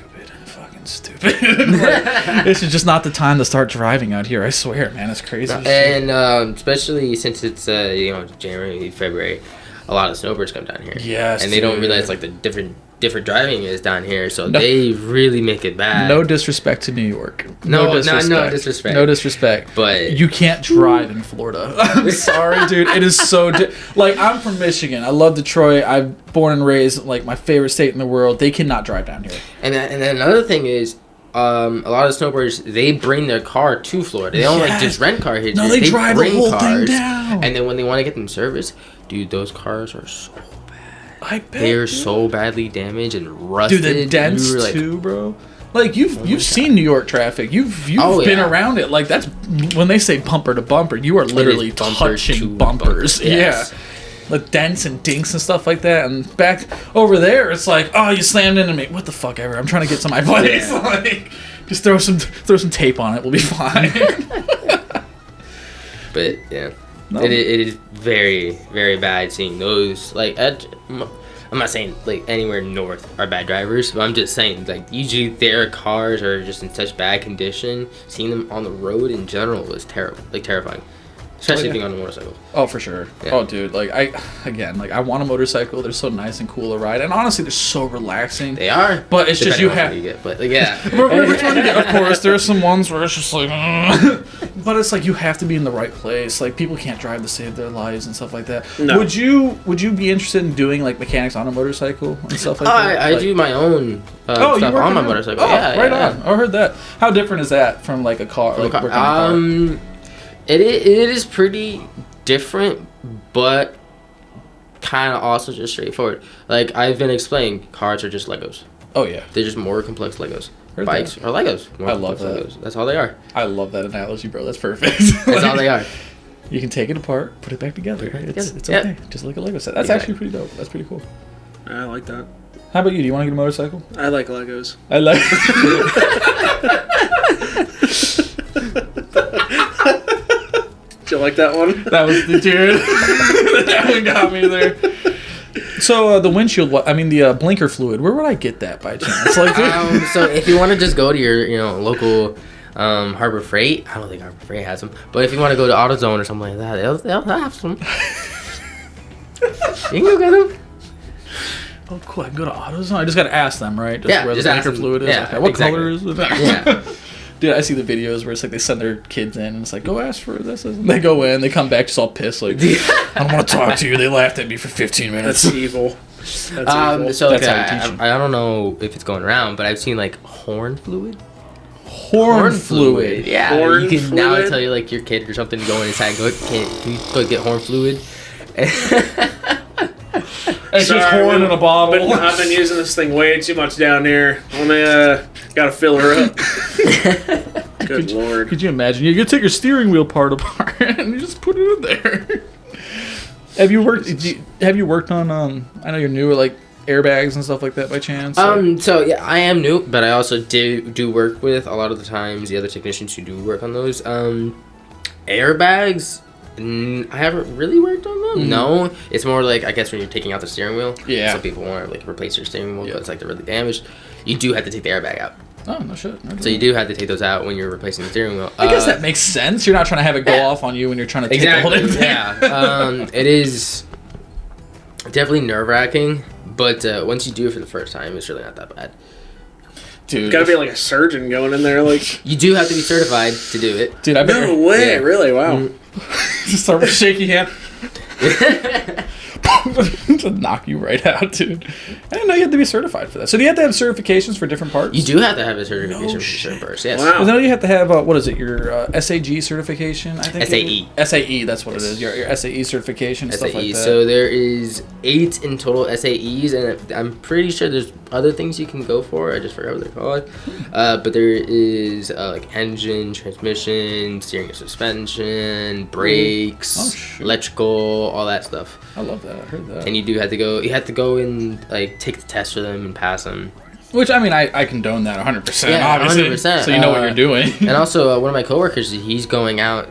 This is just not the time to start driving out here. I swear, man, it's crazy. And especially since it's January, February, a lot of snowbirds come down here. Yes, and they don't realize like the different driving is down here, so they really make it bad. No disrespect to New York. No disrespect. No disrespect. But you can't drive in Florida. I'm sorry, dude. It is so like I'm from Michigan. I love Detroit. I'm born and raised like my favorite state in the world. They cannot drive down here. And then another thing is. A lot of snowbirds, they bring their car to Florida. They don't like just rent car here. No, they drive the whole thing down. And then when they want to get them serviced, dude, those cars are so bad. I bet they are so badly damaged and rusted. Dude, the dents too, bro. Like you've seen New York traffic. You've been around it. Like that's when they say bumper to bumper, you are literally touching bumpers. Yes. Yeah. The dents and dinks and stuff like that, and back over there, it's like, oh, you slammed into me. What the fuck ever? I'm trying to get to my place. Like, just throw some tape on it. We'll be fine. But yeah, it is very, very bad seeing those. Like, I'm not saying like anywhere north are bad drivers, but I'm just saying like usually their cars are just in such bad condition. Seeing them on the road in general was terrible, like terrifying. Especially being on a motorcycle. Oh, for sure. Yeah. Oh, dude. Like, I want a motorcycle. They're so nice and cool to ride. And honestly, they're so relaxing. They are. But it's just you have... But, like, yeah. we're trying to get... Of course, there are some ones where it's just like... But it's like you have to be in the right place. Like, people can't drive to save their lives and stuff like that. No. Would you be interested in doing, like, mechanics on a motorcycle and stuff like that? I do my own stuff on my motorcycle. Oh, yeah, right on. I heard that. How different is that from, like, a car? Like, working on a car? It is pretty different, but kind of also just straightforward. Like, I've been explaining, cars are just Legos. Oh, yeah. They're just more complex Legos. Bikes are Legos. I love that. Legos. That's all they are. I love that analogy, bro. That's perfect. That's all they are. You can take it apart, put it back together. It's okay. Just like a Lego set. That's actually pretty dope. That's pretty cool. I like that. How about you? Do you want to get a motorcycle? I like Legos. I like... Did you like that one? That was the dude. That one got me there. So the windshield, the blinker fluid. Where would I get that by chance? Like, so if you want to just go to your local Harbor Freight, I don't think Harbor Freight has them. But if you want to go to AutoZone or something like that, they'll have some. You can go get them. Oh, cool. I can go to AutoZone. I just gotta ask them, right? Where the blinker fluid is. Yeah, okay. What color is it? Yeah. Dude, I see the videos where it's like they send their kids in and it's like, go ask for this. And they go in, they come back just all pissed. Like, I don't want to talk to you. They laughed at me for 15 minutes. That's evil. So That's okay, how you teach 'em. I don't know if it's going around, but I've seen like horn fluid. Horn fluid. Yeah, Horn you can now fluid? tell you like your kid or something to go inside. Can you go get horn fluid? It's just Sorry, horn in a bottle. I've been using this thing way too much down here. Let me, gotta fill her up. Good lord. Could you imagine? You could take your steering wheel part apart and you just put it in there. Have you worked on I know you're new, like airbags and stuff like that by chance? So yeah, I am new, but I also do work with a lot of the times the other technicians who do work on those airbags. I haven't really worked on them. No, it's more like I guess when you're taking out the steering wheel. Yeah. Some people want to like replace your steering wheel, but it's like they're really damaged. You do have to take the airbag out. Oh, no shit. No So you do have to take those out when you're replacing the steering wheel. I guess that makes sense. You're not trying to have it go off on you when you're trying to take the whole exactly. thing. Yeah. It is definitely nerve-wracking, but once you do it for the first time, it's really not that bad. Dude. Gotta be like a surgeon going in there, like. You do have to be certified to do it. Dude, I've been. No way, Yeah. really? Wow. Just start with a shaky hand. To knock you right out, dude. I didn't know you had to be certified for that. So do you have to have certifications for different parts? You do have to have a certification No for certain parts, yes. Wow. I know you have to have what is it? Your SAG certification, I think. SAE. SAE, that's what it is. Your SAE certification, stuff like that. So there is 8 in total SAEs, and I'm pretty sure there's other things you can go for. I just forgot what they're called. But there is like engine, transmission, steering and suspension, brakes, Oh, shoot. electrical, all that stuff. I love that. I heard that. And you have to go and like take the test for them and pass them. Which, I mean, I condone that 100%, Yeah, obviously. 100%. So you know what you're doing. And also, one of my coworkers, he's going out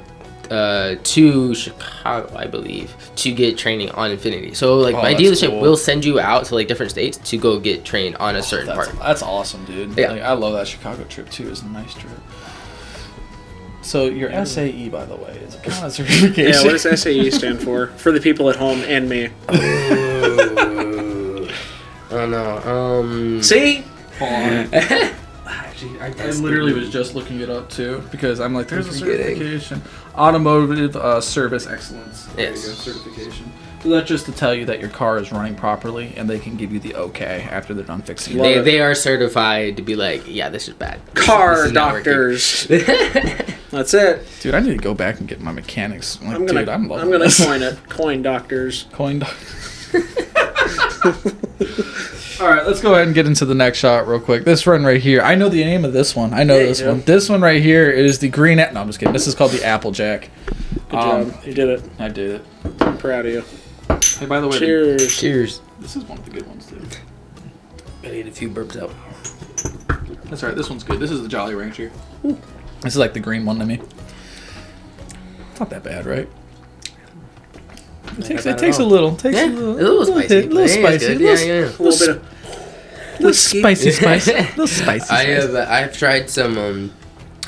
to Chicago, I believe, to get training on Infinity. So, like, my that's dealership cool. will send you out to, like, different states to go get trained on a certain part. That's awesome, dude. Yeah. Like, I love that Chicago trip, too. It's a nice trip. So your SAE, by the way, is a kind of certification. Yeah, what does SAE stand for? For the people at home and me. Oh, no. See? Actually, I literally was just looking it up too because I'm like, there's a Forgetting. certification, automotive service excellence. There Yes. you go, certification. So that's just to tell you that your car is running properly, and they can give you the okay after they're done fixing it. Love it. They are certified to be like, yeah, this is bad. Car This is not working. doctors. That's it. Dude, I need to go back and get my mechanics. Like, I'm gonna, dude, I'm loving I'm gonna this. coin it. Coin doctors. Coin. All right, let's go ahead and get into the next shot real quick. This one right here, I know the name of this one. I know Yeah, this you do. one. This one right here is the green. No, I'm just kidding. This is called the Applejack. Good job. You did it. I did it. I'm proud of you. Hey, by the way, Cheers. Cheers. this is one of the good ones, dude. I need a few burps out. That's all right. This one's good. This is the Jolly Rancher. This is like the green one to me. It's not that bad, right? It takes a little. Takes Yeah, a a little spicy. hit, little Yeah, it's spicy. good. Little, Yeah. A little bit of little spicy, spicy. Little spicy. I've tried some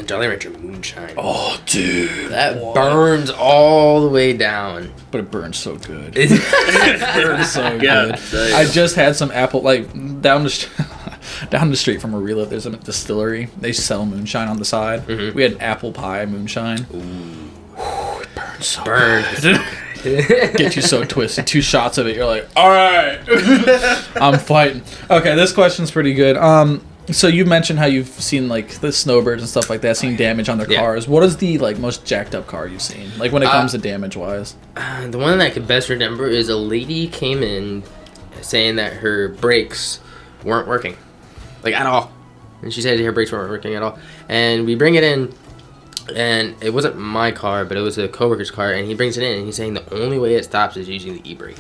Jolly Rancher moonshine. Oh, dude. That burns all the way down. But it burns so good. It burns so Yeah. good. I just had some apple, like, down the street from where we live, there's a distillery. They sell moonshine on the side. Mhm. We had an apple pie moonshine. Ooh, it burns so burns. good. Get you so twisted. 2 shots of it, you're like, all right, I'm fighting. Okay, this question's pretty good. So you mentioned how you've seen like the snowbirds and stuff like that, seen damage on their Yeah. cars. What is the like most jacked up car you've seen? Like when it comes to damage wise? The one that I can best remember is a lady came in saying that her brakes weren't working, like at all. And she said her brakes weren't working at all. And we bring it in, and it wasn't my car, but it was a coworker's car. And he brings it in, and he's saying the only way it stops is using the e-brake.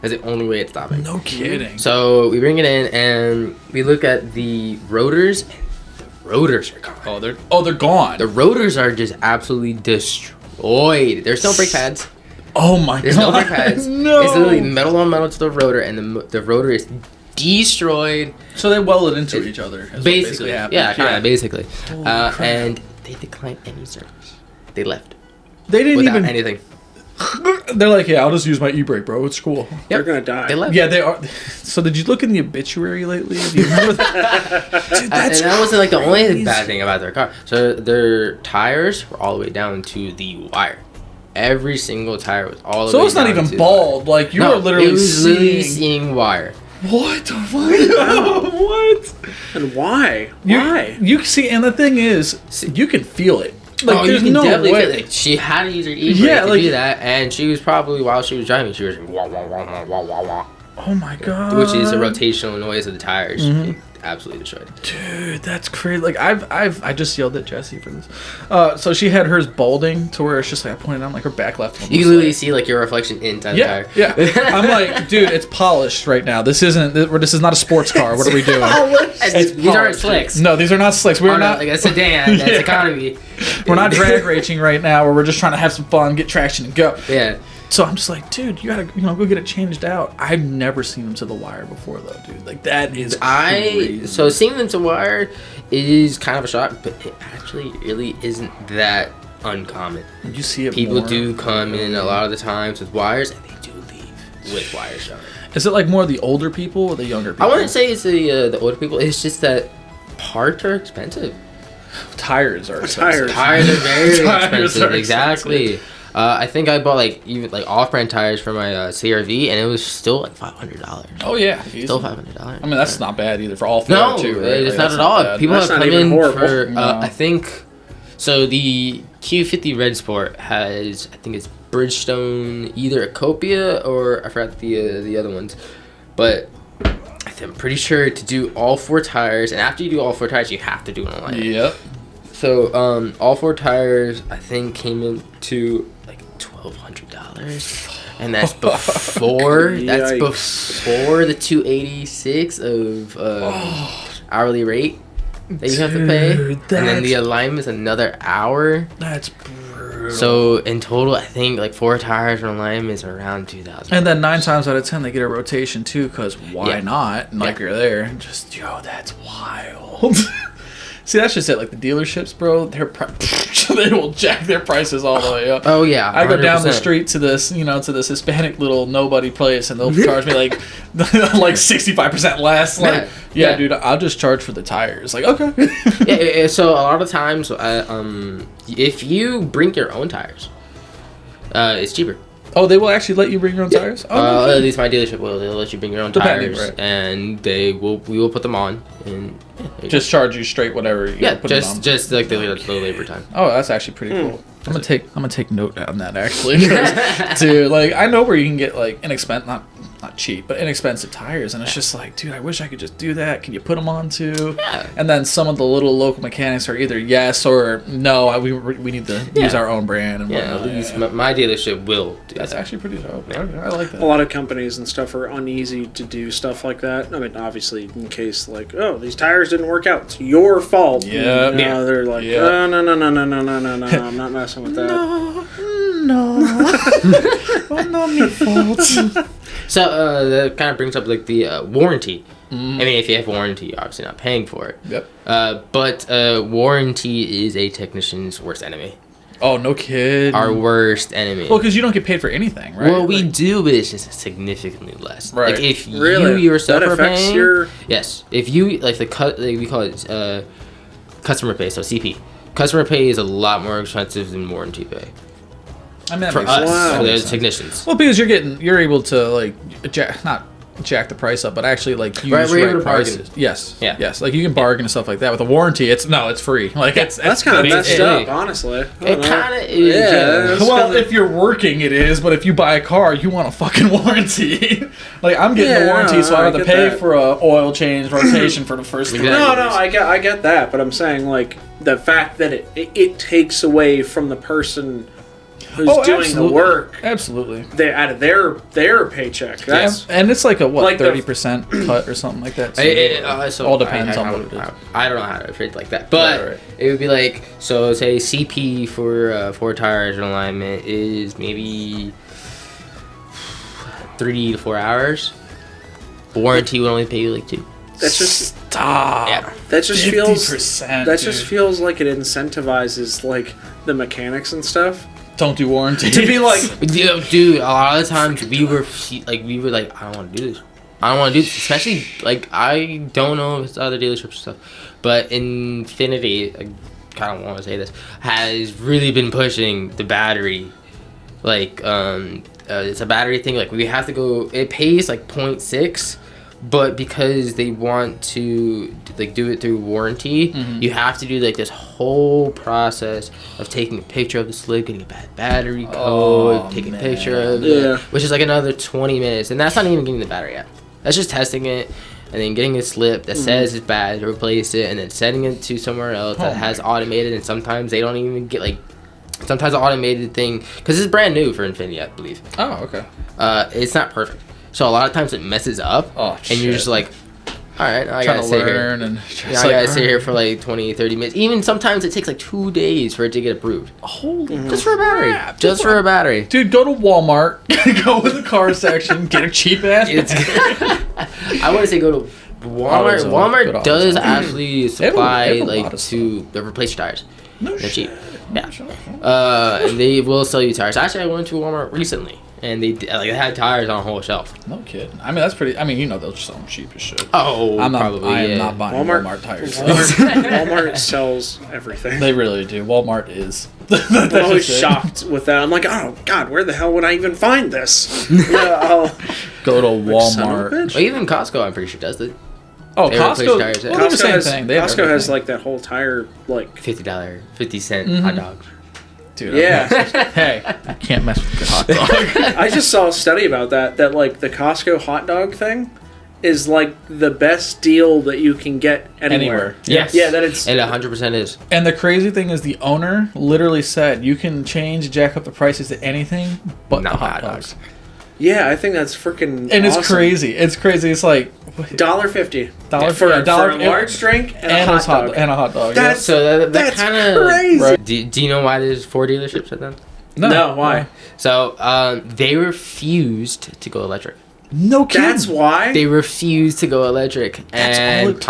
That's the only way it's stopping. No kidding. So we bring it in, and we look at the rotors, and the rotors are gone. They're gone. The rotors are just absolutely destroyed. There's no brake pads. Oh my There's god. no brake pads. No. It's literally metal on metal to the rotor, and the rotor is destroyed. So they welded into each other. Is what Basically, happened. yeah, kind of basically. crap. And they declined any service. They left They didn't without even. anything. They're like, yeah, I'll just use my e-brake, bro. It's cool. They're gonna die. They left. Yeah, they are. So did you look in the obituary lately? Do you remember that? Dude, that's and that wasn't like the only crazy. bad thing about their car. So their tires were all the way down to the wire. every single tire was all the So way it's not down even to bald. Like you No, were literally it was literally seeing. seeing wire. What the fuck? What? And why? You, Why? You see, and the thing is, you can feel it. Like, Oh, there's you can no definitely way. feel it. Like, she had to use her e-brake Yeah, to like- do that, and she was probably, while she was driving, she was like, wah, wah, wah, wah, wah, wah, wah, Oh my god. which is a rotational noise of the tires. Mm-hmm. It absolutely destroyed. Dude, that's crazy. Like I just yelled at Jessie for this. So she had hers balding to where it's just like I pointed out like her back left one. You was can literally like- see like your reflection inside Yeah, the tire. yeah. I'm like, dude, it's polished right now. This is not a sports car. What are we doing? And these aren't polished. slicks. No, these are not slicks. We're Oh, no, not. like a sedan. That's Yeah. economy. We're not drag racing right now. Where we're just trying to have some fun, get traction, and go. Yeah. So I'm just like, dude, you gotta, go get it changed out. I've never seen them to the wire before, though, dude. Like that is crazy. So seeing them to wire is kind of a shock, but it actually really isn't that uncommon. You see it. People more. do come in a lot of the times with wires, and they do leave with wires on. Is it like more the older people or the younger people? I wouldn't say it's the older people. It's just that parts are expensive. Tires are expensive. Tires are very Tires expensive. are Exactly. I think I bought like even like off-brand tires for my CRV, and it was still like $500. Oh yeah, Still $500. I mean that's not bad either for all four. No, too, right? it's Like, not that's at all. bad. People That's have not come even in horrible. for No. I think so. The Q50 Red Sport has I think it's Bridgestone, either a Copia or I forgot the other ones, but I'm pretty sure to do all four tires, and after you do all four tires, you have to do an alignment. Yep. So all four tires I think came into like $1,200, and that's before Yikes. before the $286 of hourly rate that you have to pay, Dude, and then the alignment's another hour. That's brutal. So in total, I think like four tires for alignment is around 2,000. And then 9 times out of 10 they get a rotation too, because why Yeah. not? And like Yeah. you're there, and just that's wild. See, that's just it. Like the dealerships, bro, they will jack their prices all the way up. Oh yeah, I go down the 100%. street to this, to this Hispanic little nobody place, and they'll charge me like 65% less. Like, yeah, dude, I'll just charge for the tires. Like, okay. Yeah, so a lot of times, if you bring your own tires, it's cheaper. Oh, they will actually let you bring your own tires? Oh, okay. At least my dealership will. They'll let you bring your own Depending, tires, right. and we will put them on, and Just charge you straight whatever. Put it on. just like the labor time. Oh, that's actually pretty cool. I'm gonna take note on that actually, 'cause, dude. Like I know where you can get like not cheap, but inexpensive tires, and it's just like, dude, I wish I could just do that. Can you put them on too? Yeah. And then some of the little local mechanics are either yes or no. We need to use our own brand and Yeah, whatnot. at least my dealership will do That's that. actually pretty dope. Okay, I like that. A lot of companies and stuff are uneasy to do stuff like that. I mean, obviously, in case like, oh, these tires didn't work out, it's your fault. Yeah. And, they're like, Yeah. oh, no, I'm not messing with that. No, well, not my fault. So that kind of brings up like the warranty. I mean, if you have warranty, you're obviously not paying for it. Yep. But warranty is a technician's worst enemy. Oh, no kid. Our worst enemy. Well, because you don't get paid for anything, right? Well, we Like- do, but it's just significantly less. Right. Like if Really? you yourself That are affects paying, your- yes. If you like we call it customer pay, so CP. Customer pay is a lot more expensive than warranty pay I mean, that for makes us, sense. Wow. That for the makes sense. technicians. Well, because you're able to like not jack the price up, but actually like use Right, we're able right to bargain. prices. Yes. Yeah. Yes. Like you can bargain and stuff like that. With a warranty, it's free. Like That's kind of messed it- up, honestly. I It don't know. kind of is. Yeah, Yeah. that's Well, kinda- if you're working, it is. But if you buy a car, you want a fucking warranty. Like I'm getting Yeah, a warranty, no, so I I have to get pay that. for a oil change rotation for the first 3 Exactly. years. No, I get that, but I'm saying like the fact that it takes away from the person who's Oh, doing absolutely. the work Absolutely. out of their paycheck. That's And it's like a Like the- 30% cut or something like that. too. So all depends I on don't- what it is. I don't know how to phrase it like that, but Right. it would be like, so say CP for 4 tires and alignment is maybe 3 to 4 hours. Warranty would only pay you like 2. that's just Stop. Yeah. that just feels 50%. that just dude. feels like it incentivizes like the mechanics and stuff Don't do warranty. to be like, Dude, a lot of the times we were like, I don't want to do this. I don't want to do this. Especially like I don't know if it's other dealerships and stuff, but Infinity, I kind of want to say this, has really been pushing the battery like it's a battery thing. Like we have to go. It pays like 0.6, but because they want to like do it through warranty, you have to do like this whole process of taking a picture of the slip, getting a bad battery code, taking a picture of it, which is like another 20 minutes, and that's not even getting the battery out. That's just testing it. And then getting a slip that says it's bad, replace it, and then sending it to somewhere else that has automated. And sometimes they don't even get like, sometimes the automated thing, because it's brand new for Infinity, I believe. Oh, okay. It's not perfect, so a lot of times it messes up. And you're just like, all right, I gotta sit here. And I gotta sit here for like 20, 30 minutes. Even sometimes it takes like 2 days for it to get approved. Holy just for a battery. Just for a battery. Dude, go to Walmart, go in the car section, get a cheap ass battery. I want to say go to Walmart. Walmart does actually supply like to replace your tires. They're cheap. Yeah. And they will sell you tires. Actually, I went to Walmart recently, and they had tires on a whole shelf. No kidding. I mean, that's pretty. I mean, you know, they'll sell them cheap as shit. Oh, I am probably. not buying Walmart tires. Walmart sells everything. They really do. Walmart is. I'm always shocked with that. I'm like, oh god, where the hell would I even find this? I'll go to Walmart. Well, even Costco, I'm pretty sure does it. Oh, Costco. Tires, well, Costco, the same thing. Costco has like that whole tire like $50, 50-cent hot dog. Dude, yeah. Hey, you can't mess with the hot dog. I just saw a study about that like the Costco hot dog thing is like the best deal that you can get anywhere. Yes. Yeah, that it's... It 100% is. And the crazy thing is the owner literally said you can jack up the prices to anything but the hot dogs. Yeah, I think that's freaking And awesome. it's crazy. It's crazy. It's like... $1.50 for a large drink and a hot dog. And a hot dog. That's, so that kind of crazy. Right. Do you know why there's 4 dealerships at them? No, why? So they refused to go electric. No kidding. That's why? They refused to go electric. And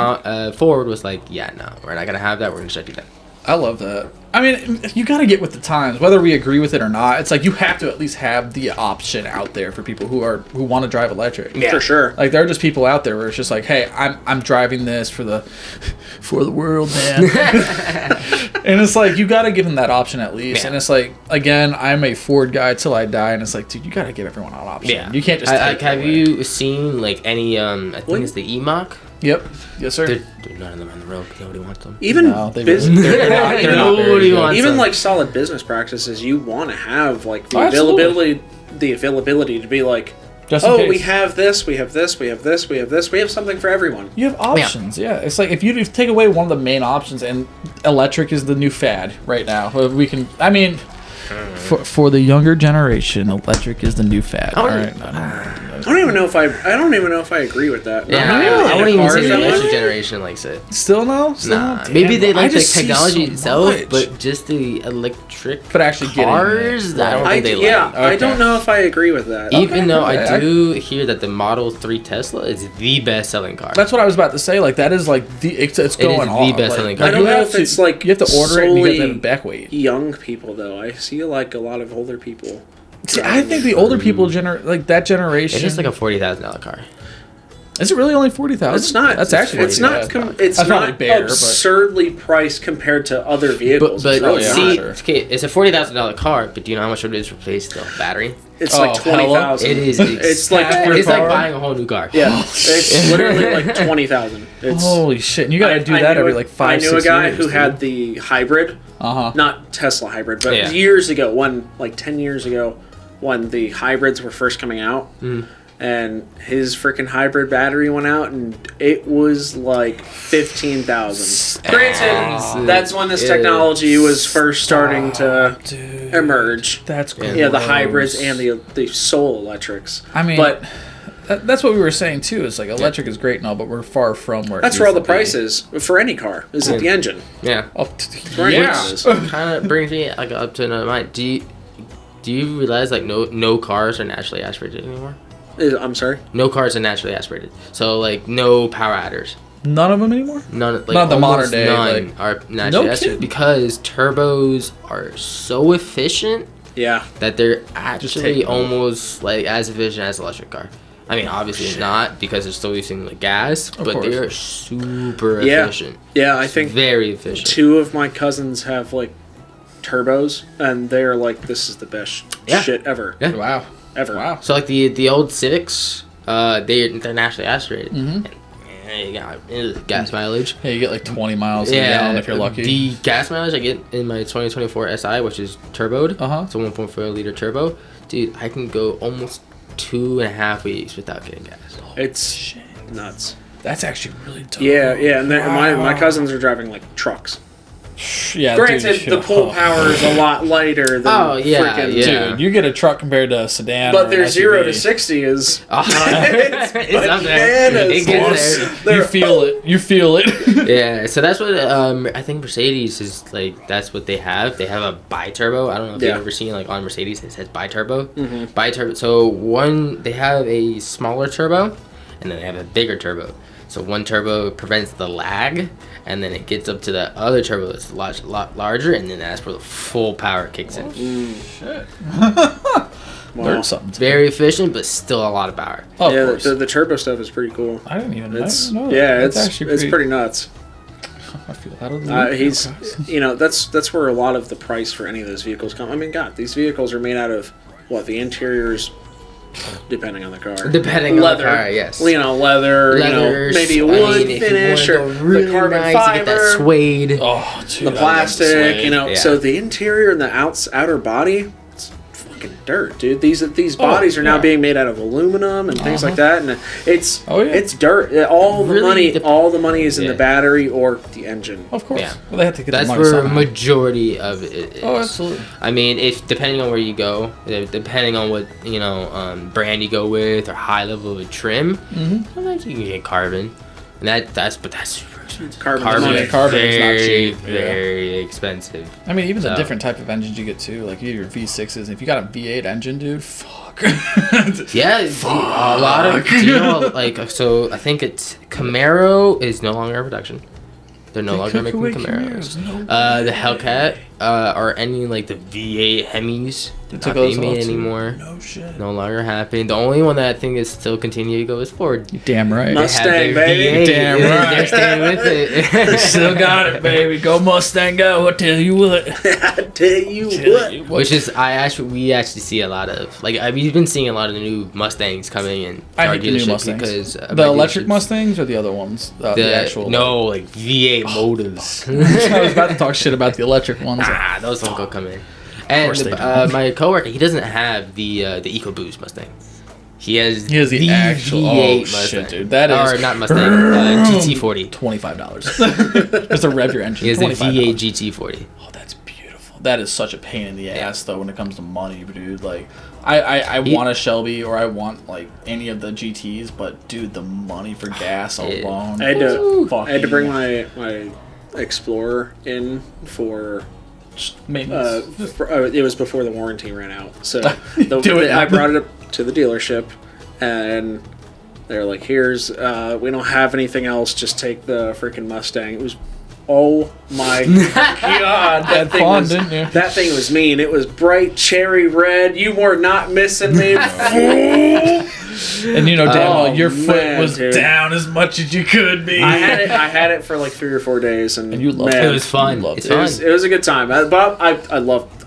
Ford was like, yeah, no, we're not going to have that. We're going to shut you down. I love that. I mean, you got to get with the times, whether we agree with it or not. It's like you have to at least have the option out there for people who want to drive electric. Yeah, for sure. Like there are just people out there where it's just like, hey, I'm driving this for the world, man. And it's like you got to give them that option at least. Yeah. And it's like, again, I'm a Ford guy till I die, and it's like, dude, you got to give everyone an option. Yeah. You can't just. Have you seen like any? I think it's the E-Mach. Yep. Yes, sir. They're none of them on the road. Nobody wants them. Even they're not Nobody wants even them. like solid business practices, you want to have like the availability to be like, we have this, we have this, we have this, we have this, we have something for everyone. You have options, yeah. It's like if you take away one of the main options, and electric is the new fad right now. We can, I mean, for the younger generation, electric is the new fad. All right. I don't even know if I agree with that. Yeah, I wouldn't even say the older generation likes it. Still no? Nah. Maybe they like the technology itself, but just the electric but actually cars, I don't think they like. Yeah, okay. I don't know if I agree with that. Even though I do hear that the Model 3 Tesla is the best-selling car. That's what I was about to say. Like that is like it's going on. The best-selling car. I don't know if it's like you have to order it and you get the back weight. Young people though, I see like a lot of older people. See, I think the older people like that generation. It's just like a $40,000 car. Is it really only 40,000? It's not. That's actually. It's not. It's not absurdly priced compared to other vehicles. But see, okay, it's a $40,000 car. But do you know how much it is to replace the battery? It's like 20,000. It is. It's like buying a whole new car. Yeah, it's literally like 20,000. Holy shit! And you gotta do that every like 5-6 years. I knew a guy who had the hybrid. Not Tesla hybrid, but years ago, like 10 years ago, when the hybrids were first coming out. And his freaking hybrid battery went out, and it was like 15,000. Granted, that's when this technology was first starting to emerge. That's cool. Yeah, the hybrids and the soul electrics. I mean, but that's what we were saying too. Is like electric is great and all, but we're far from where. That's where all the price is for any car. Is at the engine. Yeah. Kind of brings me like up to another mind. Do you realize like no cars are naturally aspirated anymore? I'm sorry? No cars are naturally aspirated. So, like, no power adders. None of them anymore? None. Like, not the modern day. None are naturally aspirated because turbos are so efficient. Yeah. That they're actually almost like as efficient as an electric car. I mean, obviously not because they're still using like gas, but they're super efficient. Yeah, I think very efficient. 2 of my cousins have like turbos, and they're like, this is the best shit ever. Yeah. Wow. Ever. Wow. So like the old Civics, they're naturally aspirated. You got gas mileage. Yeah, you get like 20 miles a gallon if you're lucky. The gas mileage I get in my 2024 SI, which is turboed, it's a 1.4 liter turbo. Dude, I can go almost 2.5 weeks without getting gas. It's nuts. That's actually really dope. Yeah, and my cousins are driving like trucks. Yeah, Granted, the pull power is a lot lighter than freaking... Dude, you get a truck compared to a sedan. But their 0 to 60 is... it's up there. It gets there. You feel it. You feel it. Yeah, so that's what I think Mercedes is like. That's what they have. They have a bi-turbo. I don't know if you've ever seen like on Mercedes it says bi-turbo. Bi-turbo. So they have a smaller turbo, and then they have a bigger turbo. So one turbo prevents the lag, and then it gets up to the other turbo that's a lot larger, and then that's where the full power kicks in. Shit. Wow. Something. Very efficient, but still a lot of power. Oh, of course. The turbo stuff is pretty cool. I didn't even know that. Yeah, That's it's pretty nuts. I feel out of the that's where a lot of the price for any of those vehicles come. I mean, God, these vehicles are made out of what? The interiors, depending on the car. Depending on the car, yes. Leather, maybe wood finish or really the carbon nice, fiber, you get that suede. Oh, dude, the plastic. Yeah. So the interior and the outer body. Fucking dirt, dude. These bodies are now being made out of aluminum and things like that, and it's dirt. All the money is in the battery or the engine. Of course. Yeah. Well, they have to get That's the money where somehow. majority of it is. Oh, absolutely. I mean, if depending on where you go, depending on what brand you go with or high level of trim, sometimes you can get carbon, and that's Carbon is not cheap. Very expensive. I mean, even the different type of engines you get too, like you get your V6s. If you got a V8 engine, dude, fuck. A lot of so I think it's Camaro is no longer in production. They're no longer making Camaros. The Hellcat or any like the V8 Hemis. They're not being made anymore. No shit. No longer happening. The only one that I think is still continuing to go is Ford. You damn right. Mustang, baby. Damn right. They're staying with it. They still got it, baby. Go Mustang, go! I tell you what. I tell you what. Which is we actually see a lot of we've been seeing a lot of the new Mustangs coming in. I hate the new Mustangs. Because the electric Mustangs or the other ones? The actual. No, like V8 motives. I was about to talk shit about the electric ones. Those don't go come in. And my coworker, he doesn't have the EcoBoost Mustang. He has the actual V8 Mustang. Mustang. Dude, that is or not Mustang, GT40. $25. Just a rev your engine. He has a V8 GT40. Oh, that's beautiful. That is such a pain in the ass though when it comes to money, dude. Like, I want a Shelby or I want like any of the GTs, but dude, the money for gas alone. I had to bring my Explorer in for maintenance. It was before the warranty ran out, so I brought it up to the dealership, and they're like, "Here's we don't have anything else. Just take the freaking Mustang." It was, oh my god, that thing was, didn't you? That thing was mean. It was bright cherry red. You were not missing me. And damn well your foot was down as much as you could be. I had it for like 3 or 4 days, and you loved it. It was fun. It was a good time. But I loved.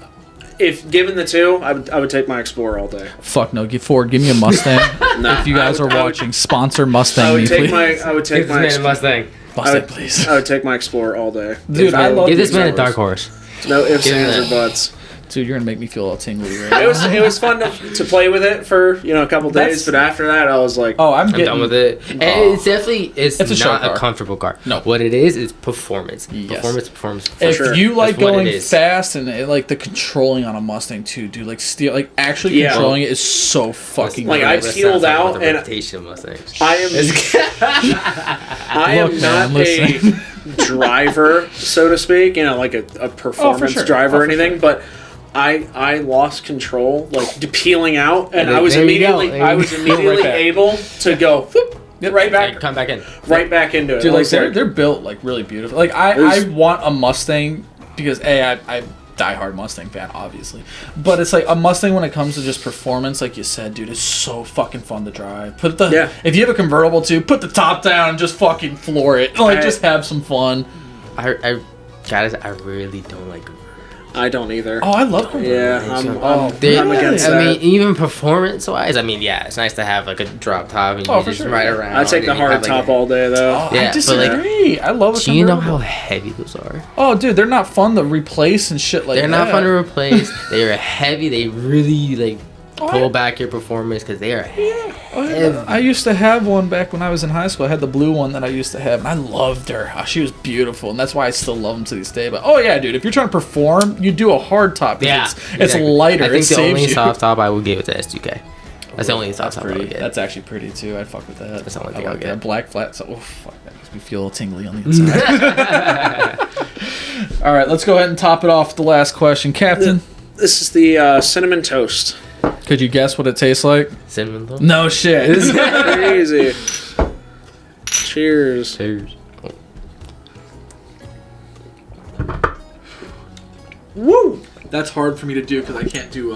If given the two, I would take my Explorer all day. Fuck no, Ford, give me a Mustang. If you guys are watching, sponsor Mustang me, please. I would take my Mustang. Mustang, please. I would take my Explorer all day. Dude, I love give this man a dark horse. No ifs, ands, or buts. Dude, you're gonna make me feel all tingly right now. It was fun to play with it for a couple days, but after that I was like, I'm done with it. And it's definitely it's not a comfortable car. No, what it is performance. Yes. Performance. If you like going fast and like the controlling on a Mustang too, dude, like actually controlling it is so fucking. Like I peeled out and I am not a driver, so to speak. Like a performance driver or anything, but. I lost control, like peeling out, and I was immediately able to go right back, come back in, right back into it. Dude, like they're built like really beautiful. Like I want a Mustang because I'm diehard Mustang fan, obviously, but it's like a Mustang when it comes to just performance, like you said, dude, it's so fucking fun to drive. If you have a convertible too, put the top down and just fucking floor it. Like just have some fun. I really don't like. I don't either. Oh, I love convertibles. Yeah, I'm really? against that. I mean, even performance-wise, I mean, yeah, it's nice to have like a drop top and you just ride around. I take the hard top all day though. Oh, Yeah, I disagree. I love a Do you know convertible. how heavy those are? Oh, dude, they're not fun to replace and shit like that. They're not fun to replace. They are heavy. They really like pull back your performance because they are heavy. I used to have one back when I was in high school. I had the blue one that I used to have, and I loved her. Oh, she was beautiful, and that's why I still love them to this day. But oh yeah, dude, if you're trying to perform, you do a hard top. Yeah, it's lighter. I think it the only saves you. soft top I would give it to S2K. That's the only soft top I Pretty. would get. That's actually pretty too. I'd fuck with that. That's the only thing I I'll like get. that. Black flat. So, oh fuck, that makes me feel all tingly on the inside. All right, let's go ahead and top it off with the last question, Captain. This is the cinnamon toast. Could you guess what it tastes like? Cinnamon though? No shit. Crazy. Cheers. Cheers. Woo! That's hard for me to do because I can't do.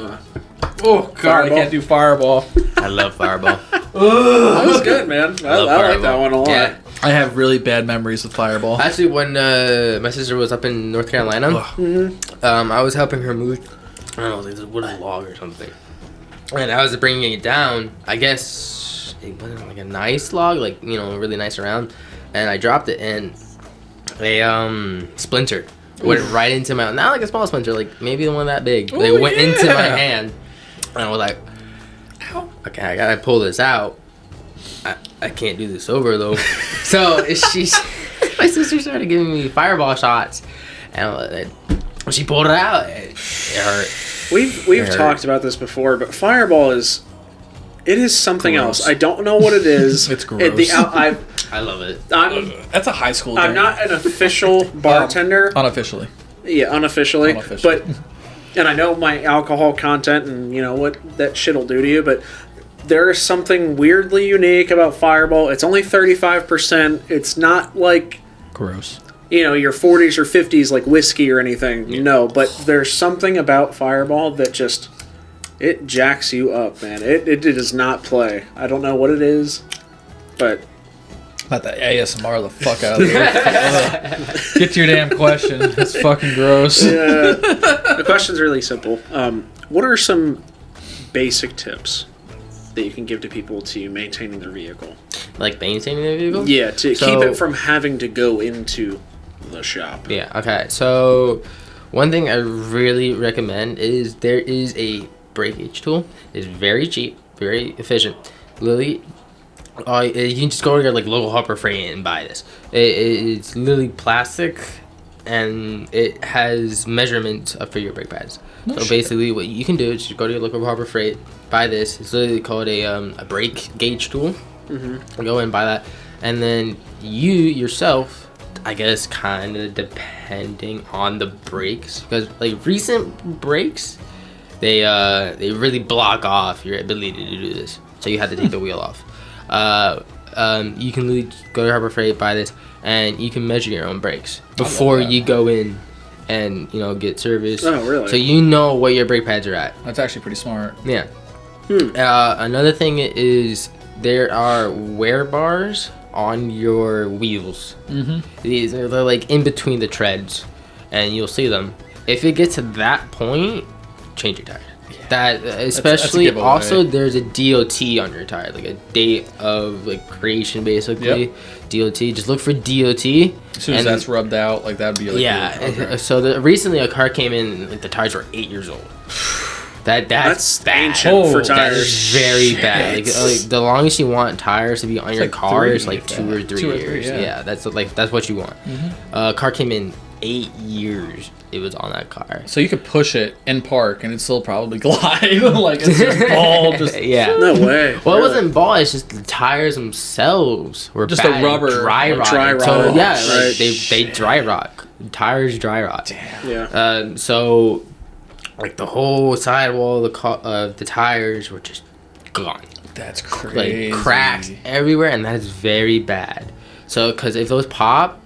Oh god, Fireball. I can't do Fireball. I love Fireball. That was good, man. I like that one a lot. Yeah. I have really bad memories with Fireball. Actually, when my sister was up in North Carolina, I was helping her move. I don't know, like this wooden log or something. And I was bringing it down. I guess it wasn't like a nice log, like, you know, really nice around. And I dropped it and a splinter went right into my, not like a small splinter, like maybe the one that big. They went into my hand. And I was like, ow. Okay, I gotta pull this out. I can't do this over though. So my sister started giving me Fireball shots. And when she pulled it out, it hurt. We've talked about this before, but Fireball is something Gross. else. I don't know what it is. It's gross. I love it. That's a high school I'm game. not an official bartender. Unofficially. Yeah, unofficially. But and I know my alcohol content and you know what that shit'll do to you, but there is something weirdly unique about Fireball. It's only 35%. It's not like Gross. you know, your 40s or 50s like whiskey or anything. Yeah. No, but there's something about Fireball that just it jacks you up, man. It does not play. I don't know what it is, but Not the ASMR the fuck out of there. Get to your damn question. It's fucking gross. Yeah. The question's really simple. What are some basic tips that you can give to people to maintaining their vehicle? Like maintaining the vehicle? Yeah, to keep it from having to go into the shop. Yeah, okay. So one thing I really recommend is there is a brake gauge tool. It's very cheap, very efficient. Literally, you can just go to your like local Harbor Freight and buy this. It's literally plastic, and it has measurements for your brake pads. So basically, what you can do is just go to your local Harbor Freight, buy this. It's literally called a brake gauge tool. Mm-hmm. Go and buy that, and then you yourself, I guess, kind of depending on the brakes, because like recent brakes, they really block off your ability to do this. So you have to take the wheel off. You can literally go to Harbor Freight, buy this, and you can measure your own brakes before you go in and get service. Oh, really? So you know what your brake pads are at. That's actually pretty smart. Yeah. Another thing is there are wear bars on your wheels. Mm-hmm. They're like in between the treads, and you'll see them. If it gets to that point, change your tire. That especially that's also there's a DOT on your tire, like a date of like creation basically. Yep. DOT, just look for DOT. As soon as that's rubbed out, like that'd be like okay. So recently a car came in, like the tires were 8 years old. That's bad. Ancient for tires. That is very bad. Like the longest you want tires to be on your car is like 2 or 3 years. Yeah, that's what you want. Mm-hmm. Car came in 8 years. It was on that car. So you could push it in park and it'd still probably glide. Like it's just ball. Yeah. No way. Well, really? It wasn't ball. It's just the tires themselves were just bad. a rubber dry rot. So yeah, like they dry rot. Tires dry rot. Damn. Yeah. So like the whole sidewall of the tires were just gone. That's crazy. Like cracks everywhere, and that is very bad. So because if those pop,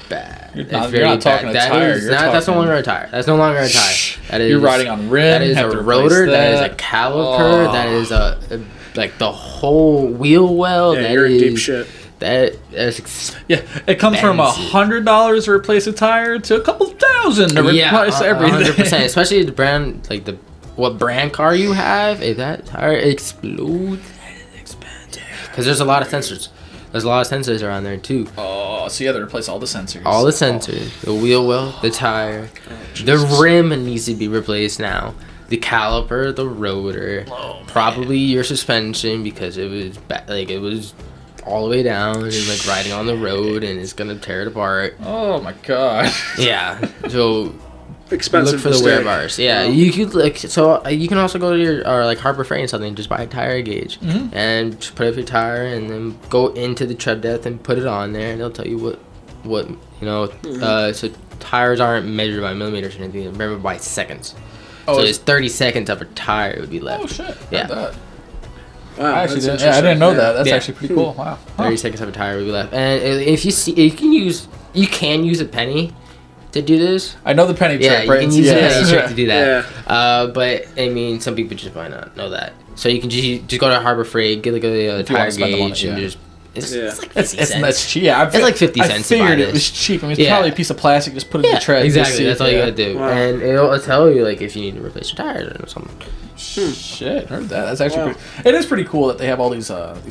bad. You're not talking a tire. That's no longer a tire. That's no longer a tire. That is, you're riding on rim. That is a rotor. That is a caliper. That is like the whole wheel well. Yeah, that you're is, in deep shit. That's expensive. Yeah, it comes from $100 to replace a tire to a couple thousand to replace everything. 100%. Especially the brand, like what brand car you have. If that tire explodes, it's expensive. Because there's a lot of sensors. There's a lot of sensors around there too. Oh, so you have to replace all the sensors. All the sensors. The wheel well, the tire, the rim needs to be replaced now. The caliper, the rotor, probably your suspension because it was it was all the way down and like riding on the road and it's gonna tear it apart. Oh my god. Yeah. So expensive. Look for the wear bars. Yeah, you could you can also go to your like Harbor Freight and something, just buy a tire gauge and just put up your tire and then go into the tread depth and put it on there and they'll tell you what so tires aren't measured by millimeters or anything, they're measured by seconds. So it's 30 seconds of a tire would be left. Oh shit! Yeah. Wow, I actually didn't. Yeah, I didn't know that. That's actually pretty cool. Wow. 30 seconds of a tire would be left, and if you can use a penny to do this. I know the penny trick. Yeah, right? You can use a penny trick to do that. Yeah. But I mean, some people just might not know that. So you can just go to Harbor Freight, get like a tire gauge, and just. It's like 50 cents. That's cheap. Yeah, it's like 50 cents. I figured it was cheap. I mean, it's probably a piece of plastic. Just put it in the tread. Exactly. That's all you gotta do, Wow. and it'll tell you like if you need to replace your tires or something. Shit, heard that. That's actually pretty. It is pretty cool that they have all these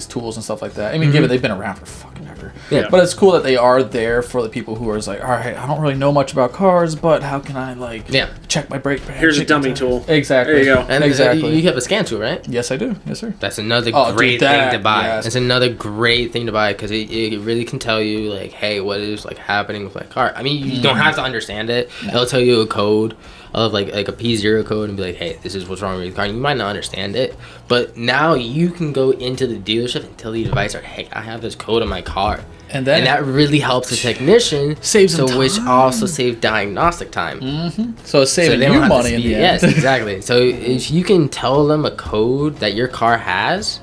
tools and stuff like that. I mean, given they've been around for fucking ever. Yeah. But it's cool that they are there for the people who are just like, all right, I don't really know much about cars, but how can I check my brake pad? Here's a dummy tool. Exactly. There you go. And exactly. You have a scan tool, right? Yes, I do. Yes, sir. That's another great thing to buy. yes. It's another great thing to buy because it really can tell you like, hey, what is like happening with my car. I mean, you don't have to understand it. No. It'll tell you a code of like a P0 code and be like, hey, this is what's wrong with your car. And you might not understand it, but now you can go into the dealership and tell the advisor, hey, I have this code on my car. And that really helps the technician, saves them time. Which also saves diagnostic time. So it's saving you money in the end. Yes, exactly. So if you can tell them a code that your car has,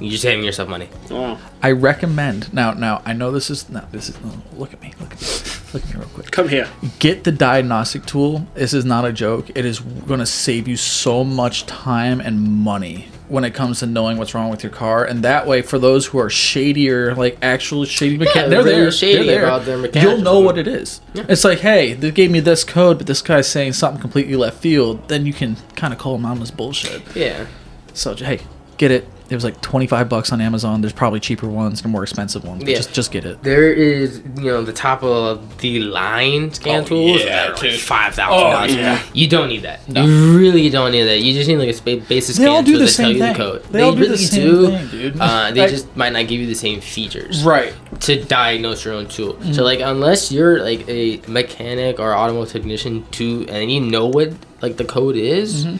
you're saving yourself money. Wow. I recommend now. I know this is look at me real quick. Come here. Get the diagnostic tool. This is not a joke. It is going to save you so much time and money when it comes to knowing what's wrong with your car. And that way, for those who are shadier, like actual shady mechanics, they're really there. Shady they're there. about their mechanics. You'll know what it is. Yeah. It's like, hey, they gave me this code, but this guy's saying something completely left field. Then you can kind of call him on this bullshit. Yeah. So hey, get it. It was like $25 on Amazon. There's probably cheaper ones and more expensive ones. Yeah. Just get it. There is, the top of the line scan tools. Yeah, like $5,000. Oh, yeah. You don't need that. No. You really don't need that. You just need like a basic scan tool to tell you the code. They all do the same thing, dude. They just might not give you the same features. Right. To diagnose your own tool. Mm-hmm. So like unless you're like a mechanic or automotive technician and you know what like the code is. Mm-hmm.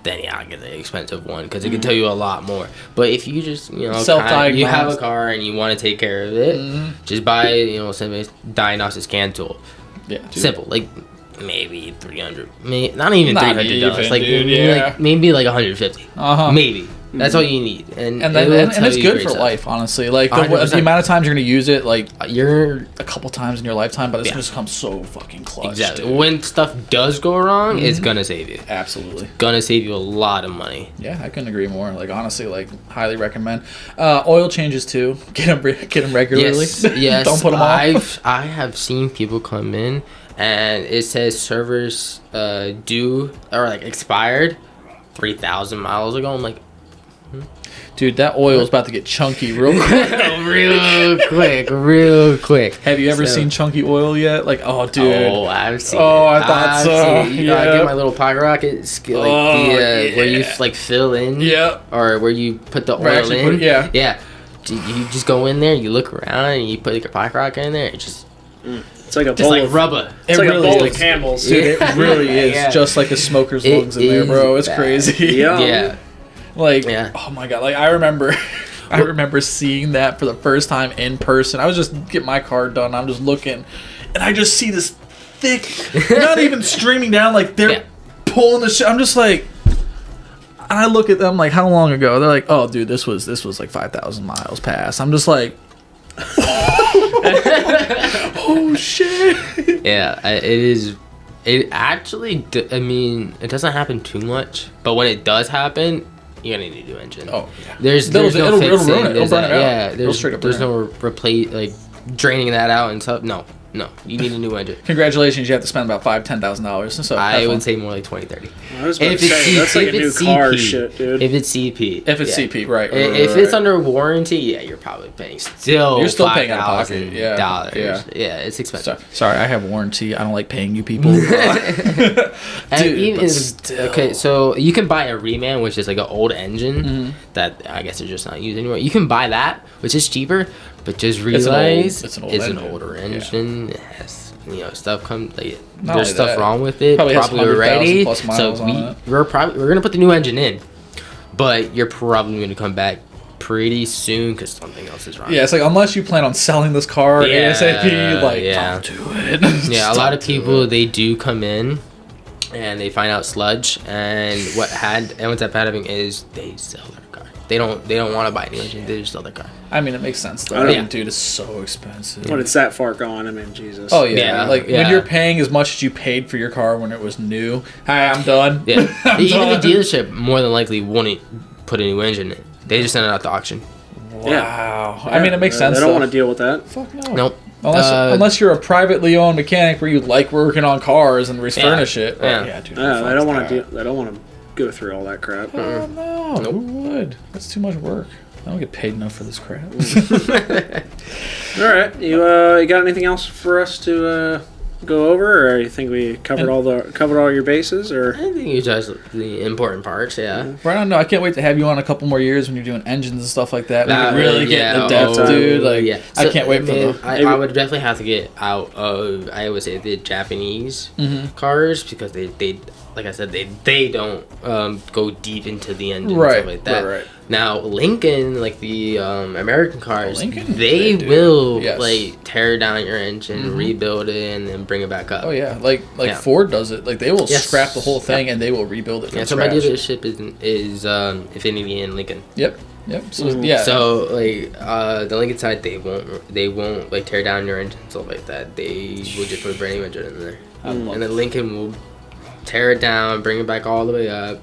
Then I'll get the expensive one because it can tell you a lot more. But if you just you have a car and you want to take care of it, just buy a diagnostic scan tool. Yeah, simple, like maybe $300, not even $300, like maybe like $150, maybe. That's all you need, and it's good for life, honestly. Like the amount of times you're gonna use it, like you're a couple times in your lifetime, but it's gonna come so fucking clutch. Exactly. Dude. When stuff does go wrong, it's gonna save you. Absolutely, gonna save you a lot of money. Yeah, I couldn't agree more. Like honestly, like highly recommend. Oil changes too. Get them regularly. Yes. Don't put them off. I have seen people come in and it says servers due or like expired 3,000 miles ago. I'm like. Dude, that oil is about to get chunky real quick. real quick. Have you ever seen chunky oil yet? Like, oh, dude. Oh, I've seen it. I thought so. Yeah. I get my little pocket rocket, where you like fill in. Yeah. Or where you put the oil in. Yeah. Yeah. You just go in there, you look around, and you put like a pocket rocket in there. It just. It's like a bowl of rubber. It's like really a bowl of Campbell's. Dude, it really is just like a smoker's lungs in there, bro. It's crazy. Yeah. Oh my god! Like I remember seeing that for the first time in person. I was just getting my car done. I'm just looking, and I just see this thick, not even streaming down. Like they're pulling the shit. I'm just like, and I look at them like, how long ago? They're like, oh, dude, this was like 5,000 miles past. I'm just like, oh shit. Yeah, it is. It actually, I mean, it doesn't happen too much, but when it does happen. you're gonna need a new engine. Oh, yeah. There's no fixing. It'll ruin it. It'll burn it out. Yeah, It'll straight up burn there's no replace like draining that out and stuff. No, you need a new engine. Congratulations, you have to spend about $5,000-$10,000. So I would say more like 20-30. I was about to say, that's like a new car shit, dude. If it's CP. If it's CP, right. If it's under warranty, yeah, you're probably paying You're still paying out of pocket. Yeah, it's expensive. Sorry, I have warranty. I don't like paying you people. Okay, so you can buy a reman, which is like an old engine that I guess they're just not used anymore. You can buy that, which is cheaper, but just realize it's an older engine. It has stuff there's stuff wrong with it. Probably already. So we're gonna put the new engine in, but you're probably gonna come back pretty soon because something else is wrong. Yeah, it's like unless you plan on selling this car ASAP, don't do it. Yeah, a lot of people they do come in and they find out sludge, and what ends up happening is they sell their car. They don't want to buy a new engine. They just sell their car. I mean, it makes sense though. Dude, it's so expensive. When it's that far gone, I mean, Jesus. Oh yeah, when you're paying as much as you paid for your car when it was new. Hi, I'm done. Yeah, even the dealership more than likely won't put a new engine in. They just send it out to auction. Wow. Yeah. I mean, it makes sense. They don't want to deal with that. Fuck no. Nope. Unless you're a privately owned mechanic where you like working on cars and refurnish it. Yeah, dude. They don't want to. They don't want to go through all that crap. Oh no. Nope. Who would? That's too much work. I don't get paid enough for this crap. All right, you got anything else for us to go over, or you think we covered all your bases, or? I think you touched the important parts. Yeah. Right on. No, I can't wait to have you on a couple more years when you're doing engines and stuff like that. We can really get in depth, dude. I can't wait for them. I would definitely have to get out of, I would say, the Japanese cars because they like I said, they don't go deep into the engine and stuff like that. Right. Now Lincoln, like the American cars, they will tear down your engine, rebuild it, and then bring it back up. Oh yeah, like Ford does it. Like they will scrap the whole thing and they will rebuild it. So my dealership is Infinity in Lincoln. Yep. So So the Lincoln side, they won't like tear down your engine and stuff like that. They will just put a brand new engine in there, and then Lincoln will tear it down, bring it back all the way up.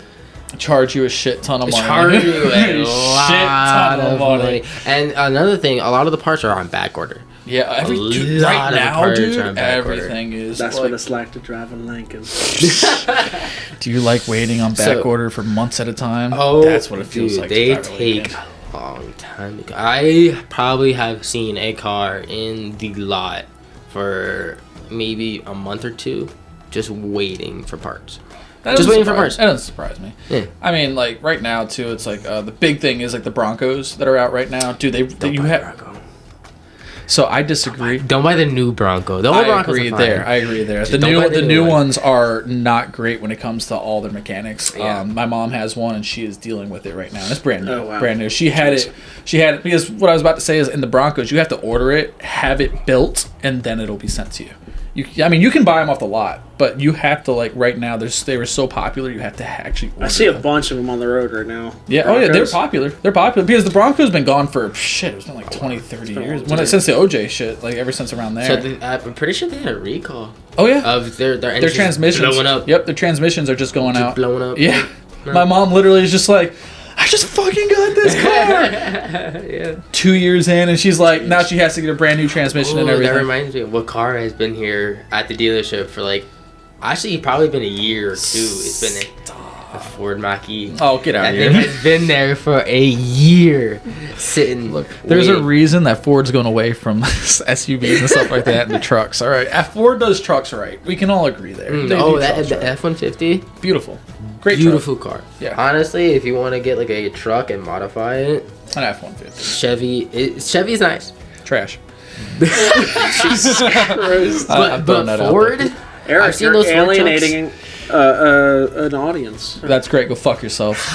Charge you a shit ton of money. Charge you a lot of money. And another thing, a lot of the parts are on back order. Yeah, right now, dude, everything is. That's what it's like to drive in Lincoln. Do you like waiting on back order for months at a time? Oh, that's what it feels like. They take a long time. I probably have seen a car in the lot for maybe a month or two, just waiting for parts. Just waiting for parts. That doesn't surprise me. Yeah. I mean, like right now too, it's like the big thing is like the Broncos that are out right now. Dude, you have. Bronco. So I disagree. Don't buy the new Bronco. The old Broncos are fine. I agree there. The new ones are not great when it comes to all their mechanics. Yeah. My mom has one and she is dealing with it right now. And it's brand new. Oh, wow. Brand new. She had it because what I was about to say is in the Broncos you have to order it, have it built, and then it'll be sent to you. You can buy them off the lot, but you have to right now. They were so popular, you have to actually order I see them. A bunch of them on the road right now. Yeah, Broncos. They're popular. They're popular because the Broncos been gone for it's been like 20, 30 years. Since the OJ shit, ever since around there. So I'm pretty sure they had a recall. Oh yeah, of their transmissions blowing up. Yep, their transmissions are just going out, blowing up. Yeah, my mom literally is just like, I just fucking got this car. Yeah. 2 years in, and she's like, now she has to get a brand new transmission and everything. That reminds me of what car has been here at the dealership for actually probably been a year or two. It's been a Ford Mach-E. Oh, get out of here. It has been there for a year sitting. Look, there's a reason that Ford's going away from SUVs and stuff like that into trucks. All right. Ford does trucks right. We can all agree there. The F-150. Beautiful. Great beautiful car. Yeah. Honestly, if you want to get a truck and modify it, an F-150. Chevy's nice. Trash. Jesus Christ. But Ford, Eric, I've seen those alienating an audience. That's great. Go fuck yourself.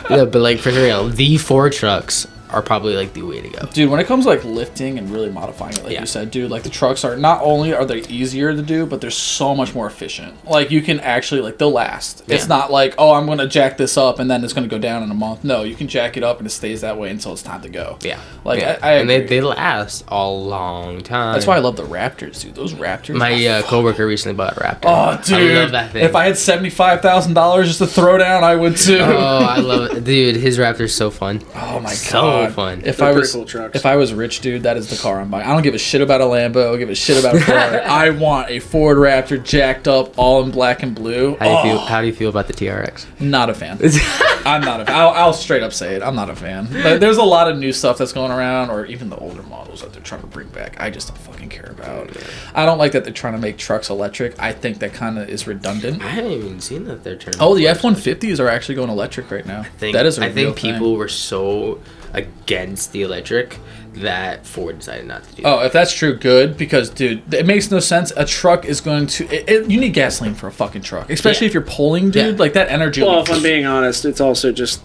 Yeah, but for real, the Ford trucks are probably like the way to go. Dude, when it comes to like lifting and really modifying it, like you said, dude, like the trucks are not only are they easier to do, but they're so much more efficient. Like you can actually like they'll last. It's not like, oh, I'm gonna jack this up and then it's gonna go down in a month. No, you can jack it up and it stays that way until it's time to go. Yeah. Like and they last a long time. That's why I love the Raptors, dude. Those Raptors. My coworker recently bought a Raptor. Oh, dude. I love that thing. If I had $75,000 just to throw down, I would too. Oh, I love it. Dude, his Raptor's so fun. Oh my god. So fun. If I was rich, dude, that is the car I'm buying. I don't give a shit about a Lambo. I don't give a shit about a Ferrari. I want a Ford Raptor jacked up all in black and blue. How do you feel about the TRX? Not a fan. I'm not a fan. I'll straight up say it. I'm not a fan. But there's a lot of new stuff that's going around, or even the older models that they're trying to bring back. I just don't fucking care about. I don't like that they're trying to make trucks electric. I think that kind of is redundant. I haven't even seen that they're turning. Oh, the F-150s are actually going electric right now. I think people were so against the electric that Ford decided not to do. Oh, if that's true, good, because dude, it makes no sense. A truck is going to you need gasoline for a fucking truck, especially if you're pulling, dude. Like that energy. Well, if I'm being honest, it's also just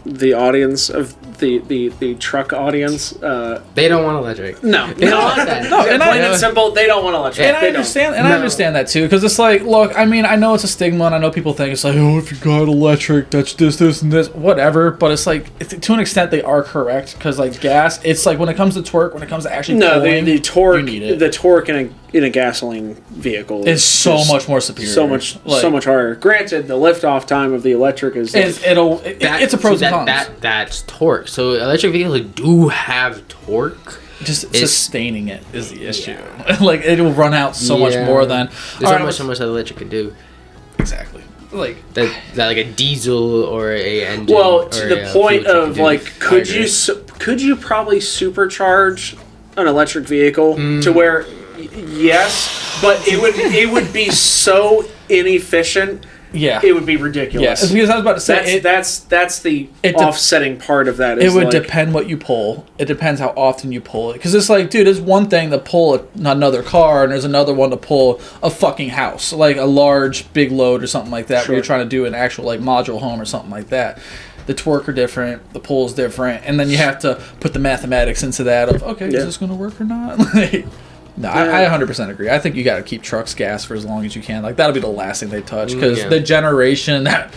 the audience of the truck audience. They don't want electric. No, they don't want that. No, and plain and simple, they don't want electric. And I understand that too, because it's like, look, I mean, I know it's a stigma, and I know people think it's like, oh, if you got electric, that's this, and this, whatever. But it's like, to an extent, they are correct, because like gas, it's like when it comes to torque, when it comes to actually pulling, the torque, you need it. the torque in a gasoline vehicle is so much more superior, so much harder. Granted, the liftoff time of the electric is it's a pros and cons. That's torque. So electric vehicles do have torque. Just sustaining it is the issue. Like it will run out so much more than there's so much that electric can do. Exactly. Like that like a diesel or a engine. Well, to the point of like, could you probably supercharge an electric vehicle to where yes, but it would be so inefficient. Yeah, it would be ridiculous. Yeah, because I was about to say that's the offsetting part of that. It would depend what you pull. It depends how often you pull it. Because it's like, dude, there's one thing to pull another car, and there's another one to pull a fucking house, like a large, big load or something like that, where you're trying to do an actual like module home or something like that. The torque are different, the pull is different, and then you have to put the mathematics into that of, okay, is this going to work or not? No, I 100% agree. I think you got to keep trucks gas for as long as you can. Like that'll be the last thing they touch, because the generation that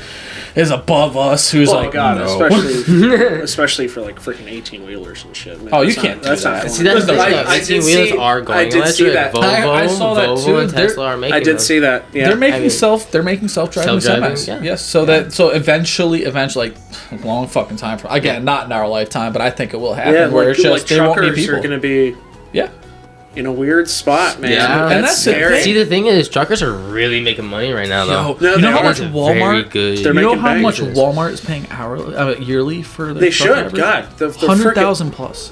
is above us, who's especially for like freaking 18-wheelers and shit. Man, you can't do that. See, that's 18-wheelers are going electric. I saw that too. And Tesla are making. I did see that. Yeah, they're making self-driving semis. Yeah. Yes, so eventually, like long fucking time for not in our lifetime, but I think it will happen. Yeah, where it's just they won't need truckers people. are going to be in a weird spot, man. Yeah, and that's scary. See, the thing is, truckers are really making money right now, though. You know how much Walmart? You know how much Walmart is paying yearly for their They should. drivers? God, the 100,000 plus.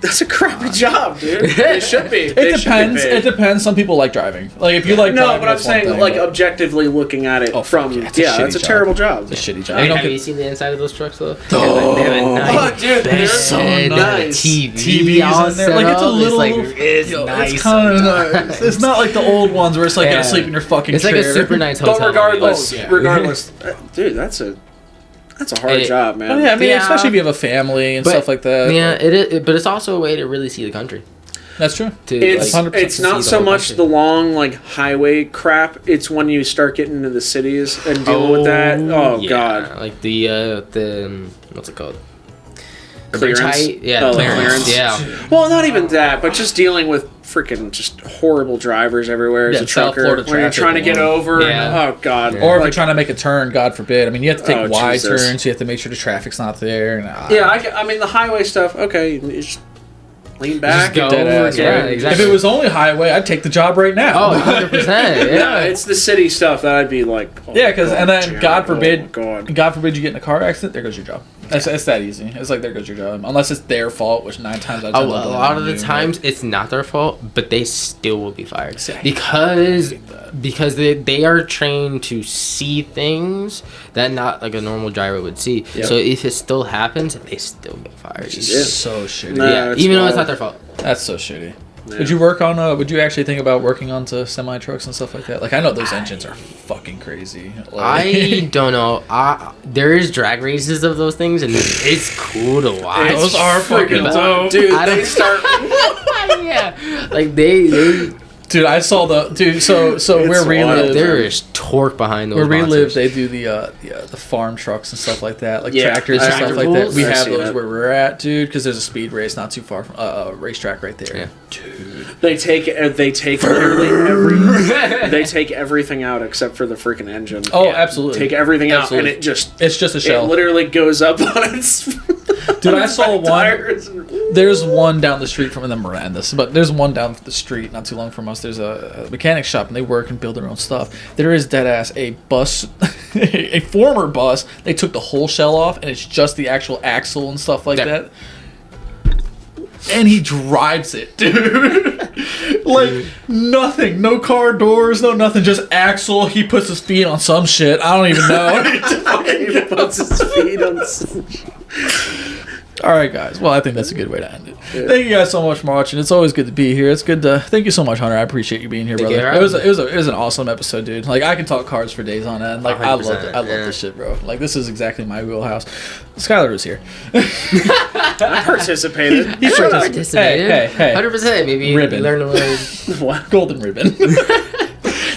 That's a crappy job, dude. They should be. It depends. It depends. Some people like driving. Like if you like driving, but I'm saying like objectively looking at it from that's a terrible job. It's a shitty job. Have you seen the inside of those trucks though? They have a nice dude, they're so nice. TVs in there. Like it's a little. It's nice. It's kind of nice. It's not like the old ones where it's like you sleep in your fucking chair. It's like a super nice hotel. But regardless, dude, that's a hard job, man. Oh, yeah, I mean, especially if you have a family and stuff like that. Yeah, it is, but it's also a way to really see the country. That's true. It's not so much the long like highway crap. It's when you start getting into the cities and dealing with that. Oh god, like the what's it called? Clearance. Clearance. Yeah. Well, not even that, but just dealing with freaking just horrible drivers everywhere as a trucker when you're trying to get over. Yeah. Oh god. Or if you're trying to make a turn, God forbid. I mean, you have to take wide turns. You have to make sure the traffic's not there. I mean the highway stuff. Okay, you just lean back. Just go over. Yeah, exactly. If it was only highway, I'd take the job right now. Oh, 100%. Yeah, it's the city stuff that I'd be like. God forbid you get in a car accident. There goes your job. It's that easy. It's like there goes your job, unless it's their fault, which 9 times out of 10. A lot of the times it's not their fault, but they still will be fired because they are trained to see things that not like a normal driver would see. Yep. So if it still happens, they still get fired. It's so shitty. Nah, even though it's not their fault. That's so shitty. Yeah. Would you work on? Would you actually think about working onto semi trucks and stuff like that? Like I know those engines are fucking crazy. Like, I don't know. There is drag races of those things, and it's cool to watch. those are fucking dope, dude. I They don't- start. Yeah, like they dude. I saw the dude. So where we wild. live, there is torque behind those. where we live, monsters. they do the farm trucks and stuff like that, like Yeah, tractors and I- stuff like that. We I've have seen those it. where we're at, dude, because there's a speed race not too far from a racetrack right there. Yeah. Dude. They take literally they take everything out except for the freaking engine. Oh, absolutely. Take everything Absolutely. out, and It's just a shell. it literally goes up on its. Dude, I saw one. tires. There's one down the street from them, Miranda's, but there's one down the street not too long from us. There's a mechanic shop, and they work and build their own stuff. There is dead ass a bus, a former bus. They took the whole shell off, and it's just the actual axle and stuff like Yeah. that. And he drives it, dude. Like nothing, no car doors, no nothing, just axle. He puts his feet on some shit. I don't even know. He puts his feet on. Some... All right, guys. Well, I think that's a good way to end it. Thank you guys so much for watching. It's always good to be here. It's good to. Thank you so much, Hunter. I appreciate you being here, Thank brother. you. It was an awesome episode, dude. Like I can talk cards for days on end. Like I love 100%, it. I love yeah. this shit, bro. Like this is exactly my wheelhouse. Skylar was here. I participated. He Shut up. participated. Hey. 100%. Maybe Ribbon. you learn a little. What? Golden ribbon.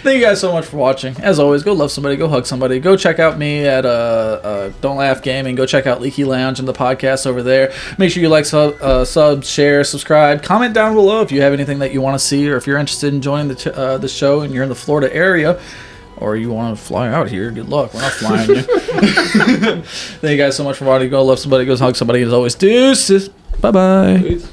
Thank you guys so much for watching. As always, go love somebody, go hug somebody. Go check out me at Don't Laugh Gaming. Go check out Leaky Lounge and the podcast over there. Make sure you like, sub, share, subscribe. Comment down below if you have anything that you want to see, or if you're interested in joining the show and you're in the Florida area, or you want to fly out here. Good luck. We're not flying you. Thank you guys so much for watching. Go love somebody, go hug somebody. As always, deuces. Bye-bye. Peace.